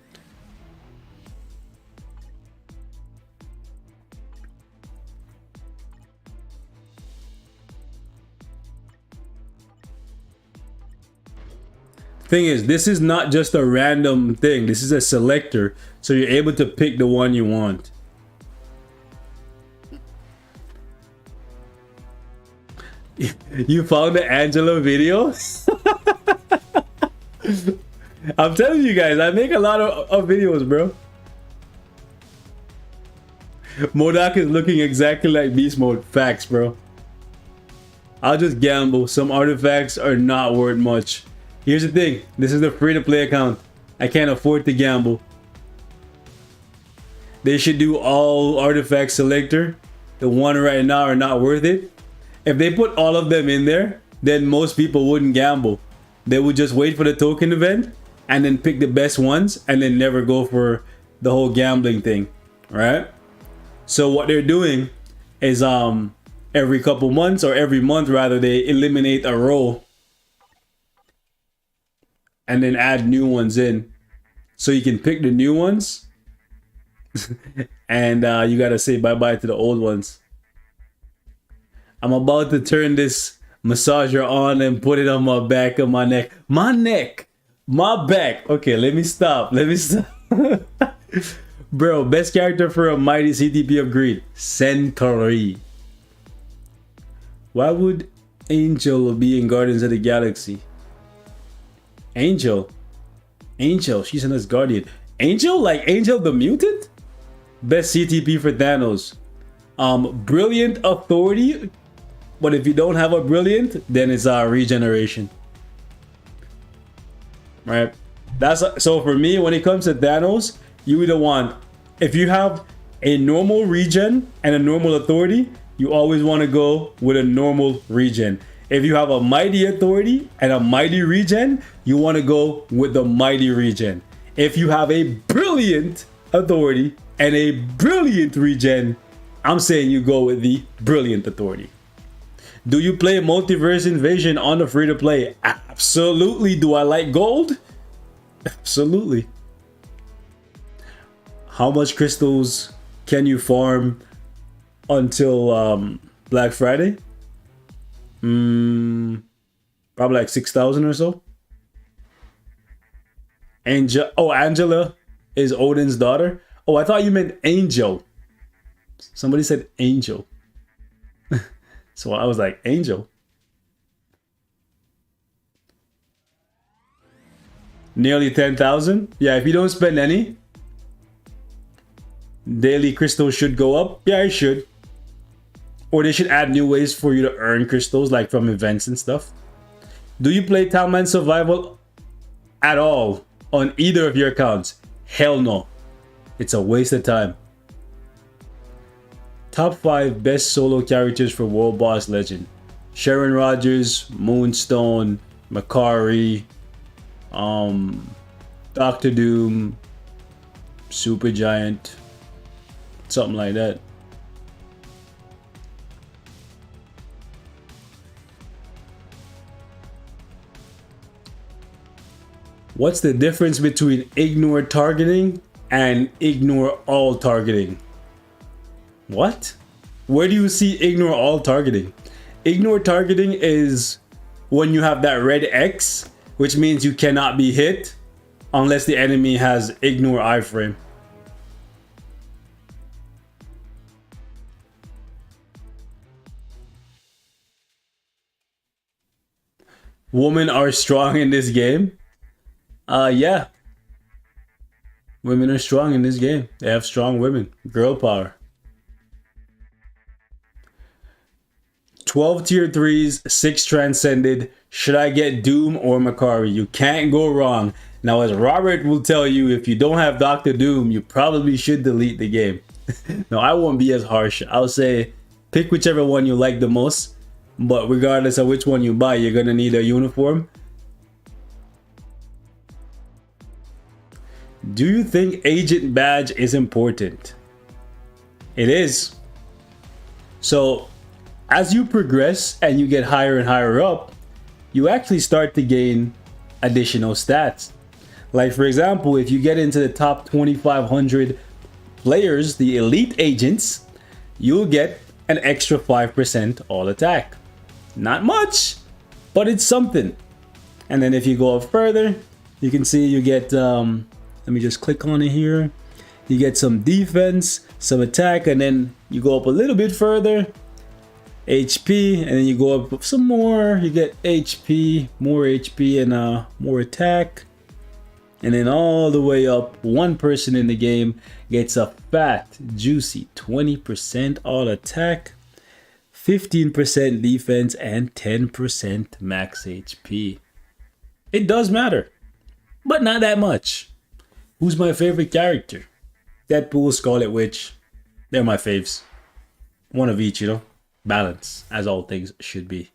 Thing is, this is not just a random thing. This is a selector, so you're able to pick the one you want. You found the Angela video? I'm telling you guys, I make a lot of videos, bro. Modak is looking exactly like Beast Mode. Facts, bro. I'll just gamble. Some artifacts are not worth much. Here's the thing. This is the free-to-play account. I can't afford to gamble. They should do all artifact selector. The one right now are not worth it. If they put all of them in there, then most people wouldn't gamble. They would just wait for the token event and then pick the best ones and then never go for the whole gambling thing, right? So what they're doing is every couple months, or every month rather, they eliminate a row and then add new ones in. So you can pick the new ones and you gotta say bye-bye to the old ones. I'm about to turn this massager on and put it on my back and my neck. My neck! My back! Okay, let me stop. Let me stop. Bro, best character for a mighty CTP of greed. Centauri. Why would Angel be in Guardians of the Galaxy? Angel, she's an Asgardian. Angel, like Angel the Mutant? Best CTP for Thanos. Brilliant Authority, but if you don't have a Brilliant, then it's Regeneration. Right? That's so for me. When it comes to Thanos, you either want, if you have a normal regen and a normal authority, you always want to go with a normal regen. If you have a mighty authority and a mighty regen, you want to go with the mighty regen. If you have a brilliant authority and a brilliant regen, I'm saying you go with the brilliant authority. Do you play Multiverse Invasion on the free to play? Absolutely. Do I like gold? Absolutely. How much crystals can you farm until Black Friday? Probably like 6,000 or so. Angela is Odin's daughter. Oh, I thought you meant Angel. Somebody said Angel. So I was like, Angel. Nearly 10,000. Yeah, if you don't spend any, daily crystals should go up. Yeah, it should. Or they should add new ways for you to earn crystals, like from events and stuff. Do you play Townland Survival at all on either of your accounts? Hell no. It's a waste of time. Top 5 best solo characters for World Boss Legend. Sharon Rogers, Moonstone, Makari, Doctor Doom, Supergiant, something like that. What's the difference between ignore targeting and ignore all targeting? What? Where do you see ignore all targeting? Ignore targeting is when you have that red X, which means you cannot be hit unless the enemy has ignore iframe. Women are strong in this game. Yeah. Women are strong in this game. They have strong women. Girl power. 12 tier 3s, 6 transcended. Should I get Doom or Makari? You can't go wrong. Now, as Robert will tell you, if you don't have Dr. Doom, you probably should delete the game. No, I won't be as harsh. I'll say pick whichever one you like the most. But regardless of which one you buy, you're going to need a uniform. Do you think Agent Badge is important? It is. So, as you progress and you get higher and higher up, you actually start to gain additional stats. Like, for example, if you get into the top 2,500 players, the elite agents, you'll get an extra 5% all attack. Not much, but it's something. And then if you go up further, you can see you get, let me just click on it here. You get some defense, some attack, and then you go up a little bit further. HP, and then you go up some more. You get HP, and more attack. And then all the way up, one person in the game gets a fat, juicy 20% all attack, 15% defense, and 10% max HP. It does matter, but not that much. Who's my favorite character? Deadpool, Scarlet Witch. They're my faves. One of each, you know. Balance, as all things should be.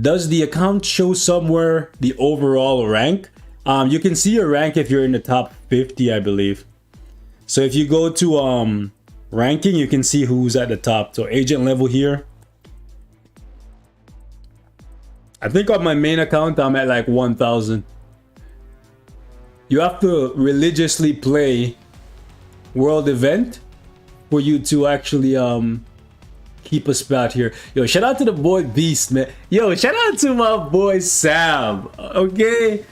Does the account show somewhere the overall rank? You can see your rank if you're in the top 50, I believe. So if you go to ranking, you can see who's at the top. So agent level here. I think on my main account, I'm at like 1,000. You have to religiously play World Event for you to actually keep a spot here. Yo, shout out to the boy Beast, man. Yo, shout out to my boy Sam. Okay,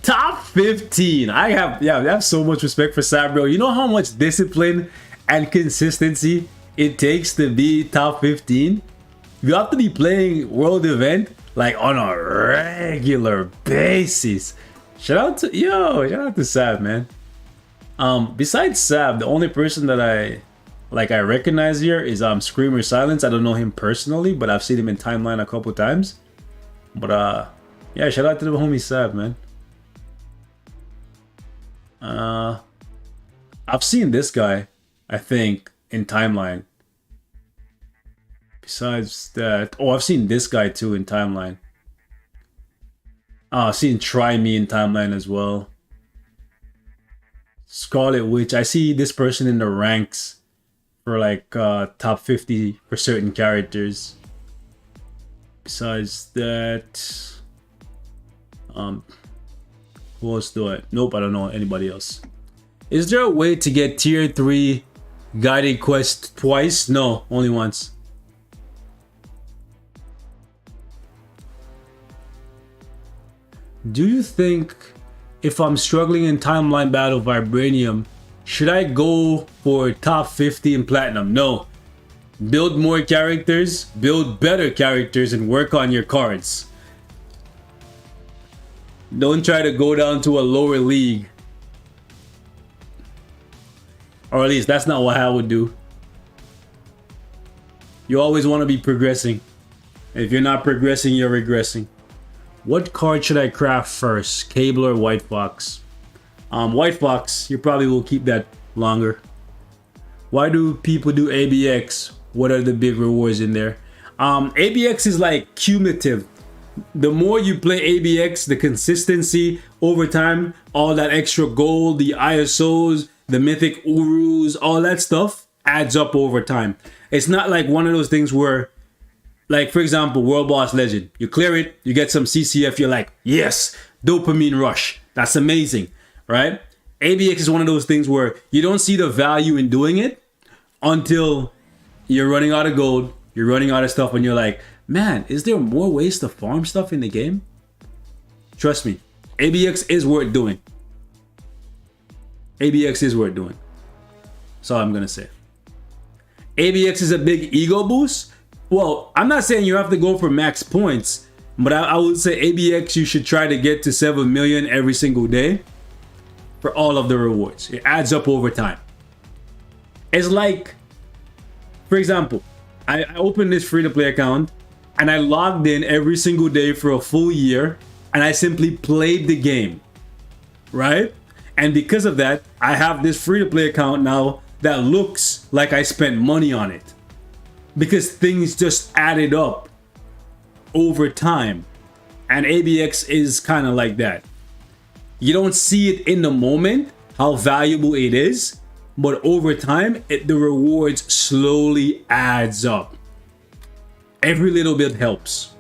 top 15. I have so much respect for Sam, bro. You know how much discipline and consistency it takes to be top 15? You have to be playing World Event like on a regular basis. Shout out to Sam, man. Besides Sam, the only person that I recognize here is Screamer Silence. I don't know him personally, but I've seen him in timeline a couple times. But yeah, shout out to the homie Sab, man. I've seen this guy, I think, in timeline. Besides that, oh, I've seen this guy too in timeline. I've seen Try Me in timeline as well. Scarlet Witch. I see this person in the ranks for like top 50 for certain characters. Besides that, who else do I? Nope, I don't know anybody else. Is there a way to get tier 3 guided quest twice? No, only once. Do you think if I'm struggling in timeline battle Vibranium, should I go for top 50 in platinum? No. Build more characters, build better characters, and work on your cards. Don't try to go down to a lower league. Or at least that's not what I would do. You always want to be progressing. If you're not progressing, you're regressing. What card should I craft first? Cable or White Fox? White Fox, you probably will keep that longer. Why do people do ABX? What are the big rewards in there? ABX is like cumulative. The more you play ABX, the consistency over time, all that extra gold, the ISOs, the mythic Urus, all that stuff adds up over time. It's not like one of those things where, like, for example, World Boss Legend. You clear it, you get some CCF, you're like, yes, dopamine rush. That's amazing, right? ABX is one of those things where you don't see the value in doing it until you're running out of gold, you're running out of stuff, and you're like, man, is there more ways to farm stuff in the game? Trust me, ABX is worth doing. ABX is worth doing. That's all I'm gonna say. ABX is a big ego boost, Well, I'm not saying you have to go for max points, but I would say ABX, you should try to get to 7 million every single day for all of the rewards. It adds up over time. It's like, for example, I opened this free-to-play account and I logged in every single day for a full year and I simply played the game, right? And because of that, I have this free-to-play account now that looks like I spent money on it because things just added up over time. And ABX is kind of like that. You don't see it in the moment how valuable it is, but over time, the rewards slowly adds up. Every little bit helps.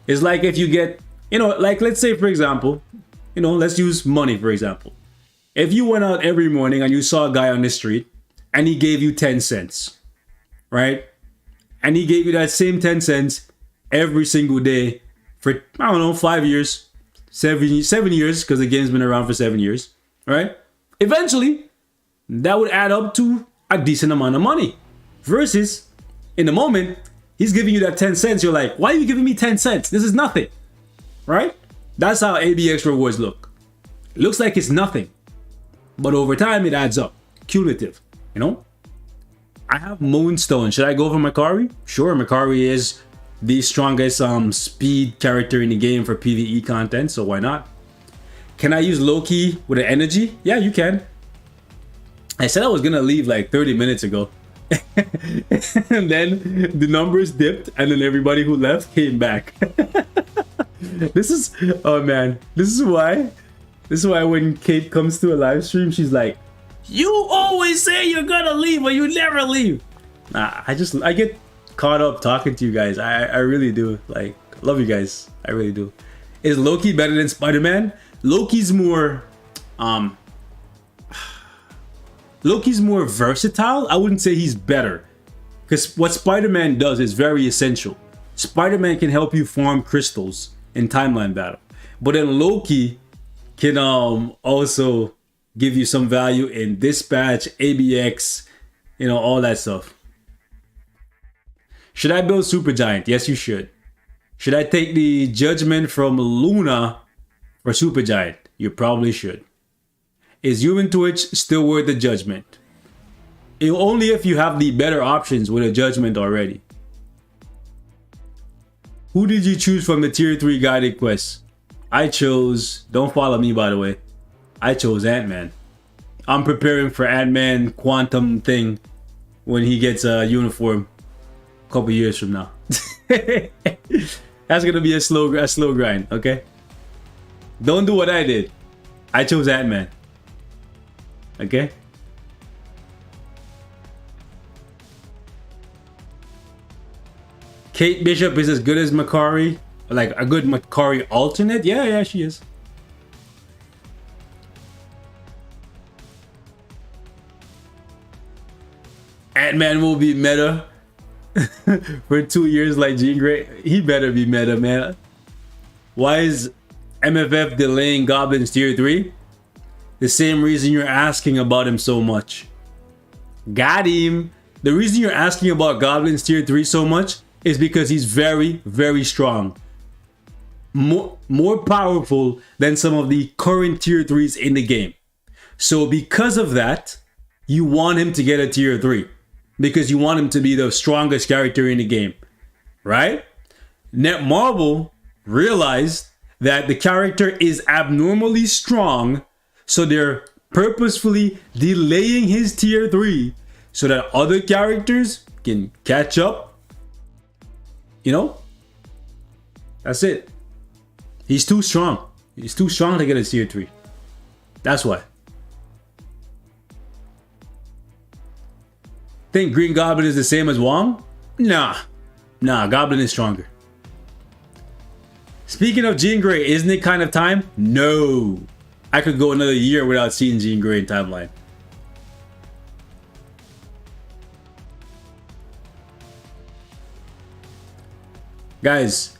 It's like if you get, like let's say for example, let's use money for example. If you went out every morning and you saw a guy on the street and he gave you 10 cents, right? And he gave you that same 10 cents every single day for, 5 years, 7 years, because the game's been around for 7 years, right? Eventually, that would add up to a decent amount of money. Versus, in the moment, he's giving you that 10 cents. You're like, why are you giving me 10 cents? This is nothing, right? That's how ABX rewards look. It looks like it's nothing, but over time, it adds up. Cumulative, I have Moonstone. Should I go for Makari? Sure, Makari is the strongest speed character in the game for PvE content, so why not? Can I use Loki with an energy? Yeah, you can. I said I was gonna leave like 30 minutes ago. And then the numbers dipped and then everybody who left came back. Oh man, this is why when Kate comes to a live stream, she's like, you always say you're gonna leave, but you never leave. Nah, I get caught up talking to you guys. I really do. Like, love you guys. I really do. Is Loki better than Spider-Man? Loki's more versatile. I wouldn't say he's better, because what Spider-Man does is very essential. Spider-Man can help you farm crystals in timeline battle, but then Loki can also give you some value in dispatch, ABX, all that stuff. Should I build Supergiant? Yes, you should. Should I take the judgment from Luna for Supergiant? You probably should. Is Human Twitch still worth the judgment? Only if you have the better options with a judgment already. Who did you choose from the tier 3 guided quests? I chose, don't follow me by the way, I chose Ant-Man. I'm preparing for Ant-Man Quantum thing when he gets a uniform a couple years from now. That's gonna be a slow grind, okay? Don't do what I did. I chose Ant-Man. Okay? Kate Bishop is as good as Makari. Like a good Makari alternate? Yeah, she is. Ant-Man will be meta for 2 years like Jean Grey. He better be meta, man. Why is MFF delaying Goblin's tier 3? The same reason you're asking about him so much. Got him. The reason you're asking about Goblin's tier 3 so much is because he's very, very strong. More powerful than some of the current tier 3s in the game. So because of that, you want him to get a tier 3. Because you want him to be the strongest character in the game. Right? Netmarble realized that the character is abnormally strong, so they're purposefully delaying his tier 3 so that other characters can catch up. That's it. He's too strong. He's too strong to get a tier 3. That's why. Think Green Goblin is the same as Wong? Nah, Goblin is stronger. Speaking of Jean Grey, isn't it kind of time? No. I could go another year without seeing Jean Grey in timeline. Guys,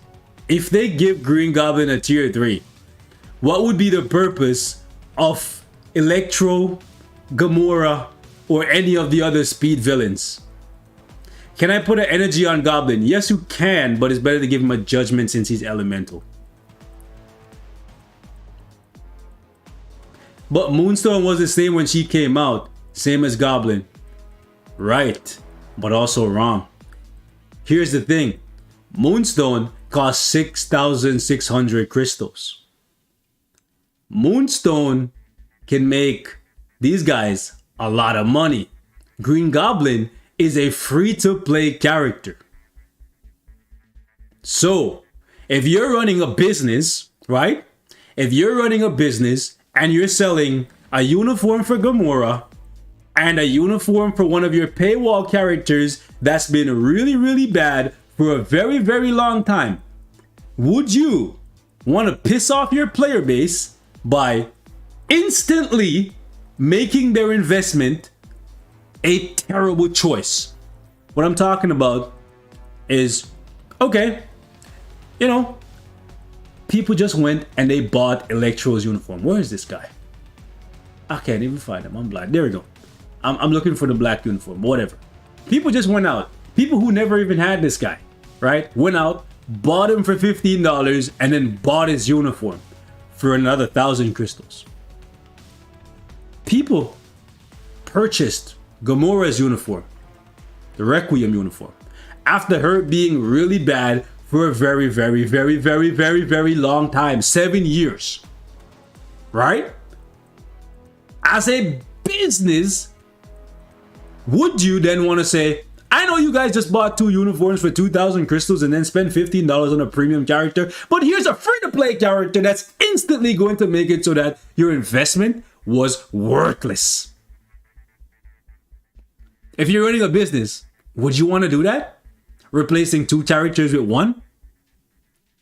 if they give Green Goblin a tier 3, what would be the purpose of Electro, Gamora, or any of the other speed villains? Can I put an energy on Goblin? Yes, you can, but it's better to give him a judgment since he's elemental. But Moonstone was the same when she came out. Same as Goblin. Right, but also wrong. Here's the thing. Moonstone costs 6,600 crystals. Moonstone can make these guys a lot of money. Green Goblin is a free-to-play character. So, if you're running a business, right? If you're running a business and you're selling a uniform for Gamora and a uniform for one of your paywall characters that's been really, really bad for a very, very long time, would you want to piss off your player base by instantly making their investment a terrible choice? What I'm talking about is, okay, you know, people just went and they bought Electro's uniform. Where is this guy? I can't even find him. I'm blind. There we go. I'm looking for the black uniform. Whatever. People just went out. People who never even had this guy, right? Went out, bought him for $15, and then bought his uniform for another 1,000 crystals. People purchased Gamora's uniform, the Requiem uniform, after her being really bad for a very, very, very, very, very, very long time, 7 years, right? As a business, would you then want to say, I know you guys just bought 2 uniforms for 2,000 crystals and then spent $15 on a premium character, but here's a free-to-play character that's instantly going to make it so that your investment was worthless. If you're running a business, would you want to do that? Replacing 2 characters with 1?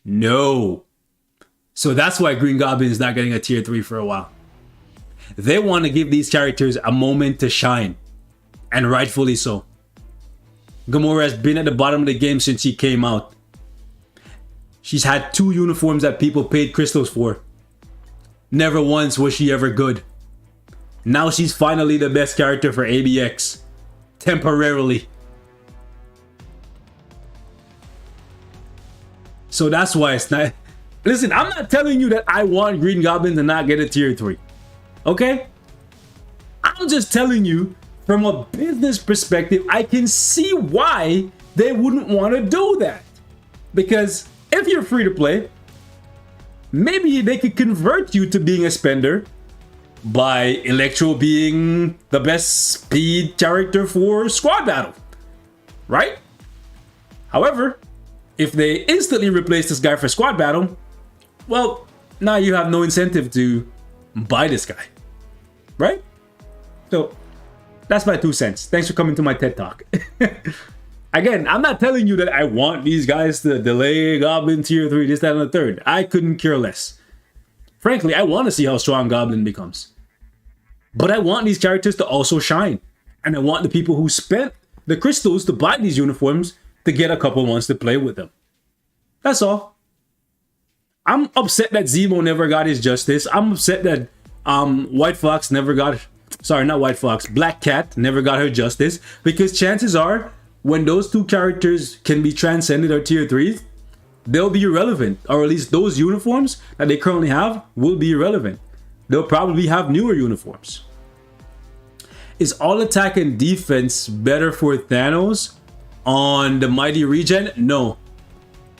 No. So that's why Green Goblin is not getting a tier 3 for a while. They want to give these characters a moment to shine. And rightfully so. Gamora has been at the bottom of the game since she came out. She's had 2 uniforms that people paid crystals for. Never once was she ever good. Now she's finally the best character for ABX. Temporarily. So that's why it's not... Listen, I'm not telling you that I want Green Goblin to not get a tier 3. Okay? I'm just telling you, from a business perspective, I can see why they wouldn't want to do that. Because if you're free to play, maybe they could convert you to being a spender by Electro being the best speed character for squad battle, right? However, if they instantly replace this guy for squad battle, well, now you have no incentive to buy this guy, right? So that's my 2 cents. Thanks for coming to my TED Talk. Again, I'm not telling you that I want these guys to delay Goblin tier 3, this, that, and the third. I couldn't care less. Frankly, I want to see how strong Goblin becomes. But I want these characters to also shine. And I want the people who spent the crystals to buy these uniforms to get a couple months to play with them. That's all. I'm upset that Zemo never got his justice. I'm upset that White Fox never got... Sorry, not White Fox. Black Cat never got her justice. Because chances are, when those 2 characters can be transcended or tier 3s, they'll be irrelevant. Or at least those uniforms that they currently have will be irrelevant. They'll probably have newer uniforms. Is all attack and defense better for Thanos on the Mighty Regen? No.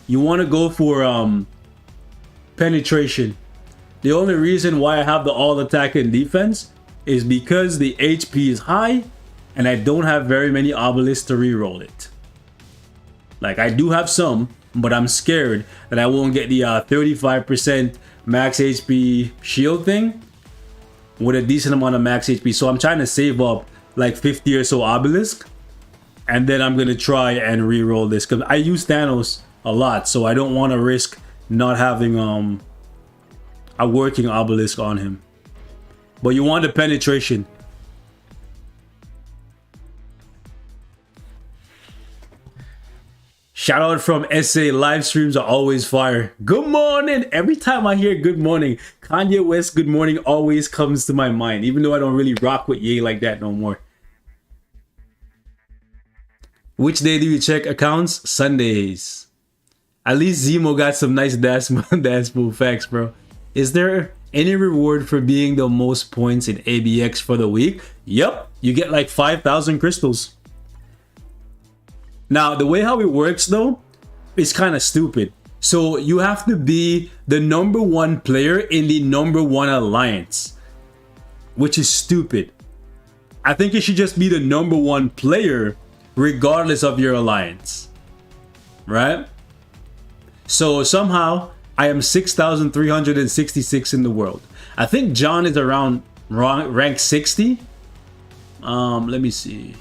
You want to go for penetration. The only reason why I have the all attack and defense is because the HP is high and I don't have very many obelisks to reroll it. Like, I do have some, but I'm scared that I won't get the 35% max HP shield thing with a decent amount of max HP. So I'm trying to save up like 50 or so obelisk, and then I'm gonna try and reroll this because I use Thanos a lot, so I don't want to risk not having a working obelisk on him. But you want the penetration. Shout out from SA, live streams are always fire. Good morning. Every time I hear good morning, Kanye West good morning always comes to my mind, even though I don't really rock with Ye like that no more. Which day do you check accounts? Sundays. At least Zemo got some nice dance move facts, bro. Is there any reward for being the most points in ABX for the week? Yep, you get like 5,000 crystals. Now, the way how it works though, is kind of stupid. So you have to be the #1 player in the #1 alliance, which is stupid. I think you should just be the #1 player regardless of your alliance, right? So somehow I am 6,366 in the world. I think John is around rank 60. Let me see.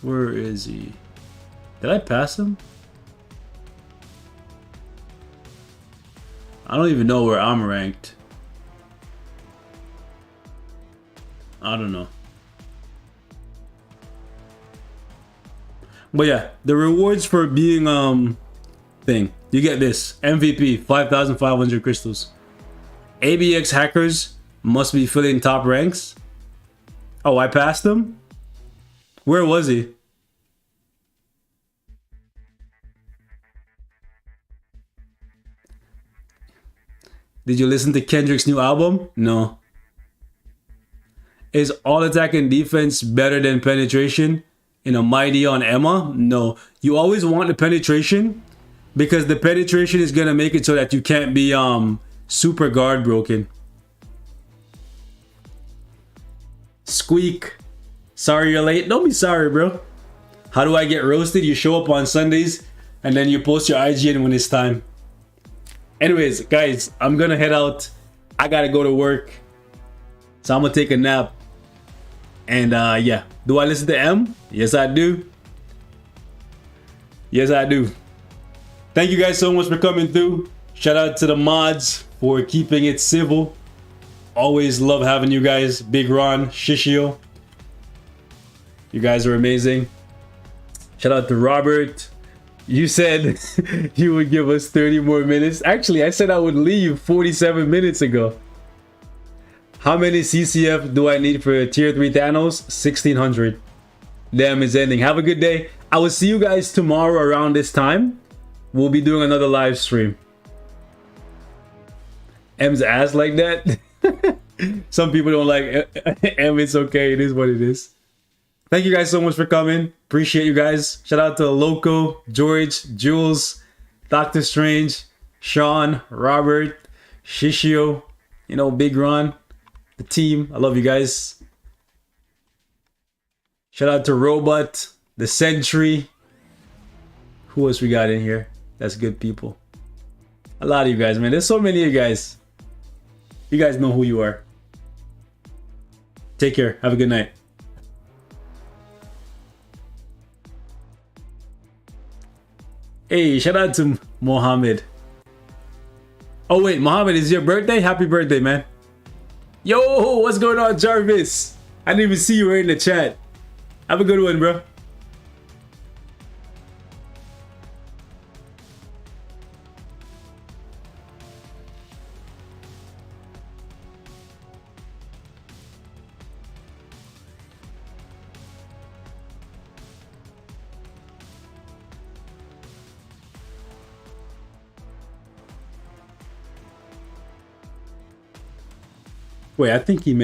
Where is he? Did I pass him? I don't even know where I'm ranked. I don't know. But yeah, the rewards for being thing. You get this. MVP, 5,500 crystals. ABX hackers must be filling top ranks. Oh, I passed him? Where was he? Did you listen to Kendrick's new album? No. Is all attack and defense better than penetration in a mighty on Emma? No. You always want the penetration because the penetration is gonna make it so that you can't be super guard broken. Squeak. Sorry you're late. Don't be sorry, bro. How do I get roasted? You show up on Sundays and then you post your IGN when it's time. Anyways, guys, I'm gonna head out. I gotta go to work. So I'm gonna take a nap. And yeah, do I listen to M? Yes, I do. Yes, I do. Thank you guys so much for coming through. Shout out to the mods for keeping it civil. Always love having you guys. Big Ron, Shishio. You guys are amazing. Shout out to Robert. You said you would give us 30 more minutes. Actually, I said I would leave 47 minutes ago. How many CCF do I need for tier 3 Thanos? 1,600. Damn, it's ending. Have a good day. I will see you guys tomorrow around this time. We'll be doing another live stream. M's ass like that. Some people don't like M. It's okay. It is what it is. Thank you guys so much for coming. Appreciate you guys. Shout out to Loco, George, Jules, Doctor Strange, Sean, Robert, Shishio, you know, Big Ron, the team. I love you guys. Shout out to Robot, the Sentry. Who else we got in here? That's good people. A lot of you guys, man. There's so many of you guys. You guys know who you are. Take care. Have a good night. Hey, shout out to Mohammed. Oh wait, Mohammed, is your birthday? Happy birthday, man. Yo, what's going on, Jarvis? I didn't even see you were in the chat. Have a good one, bro. Wait, I think he meant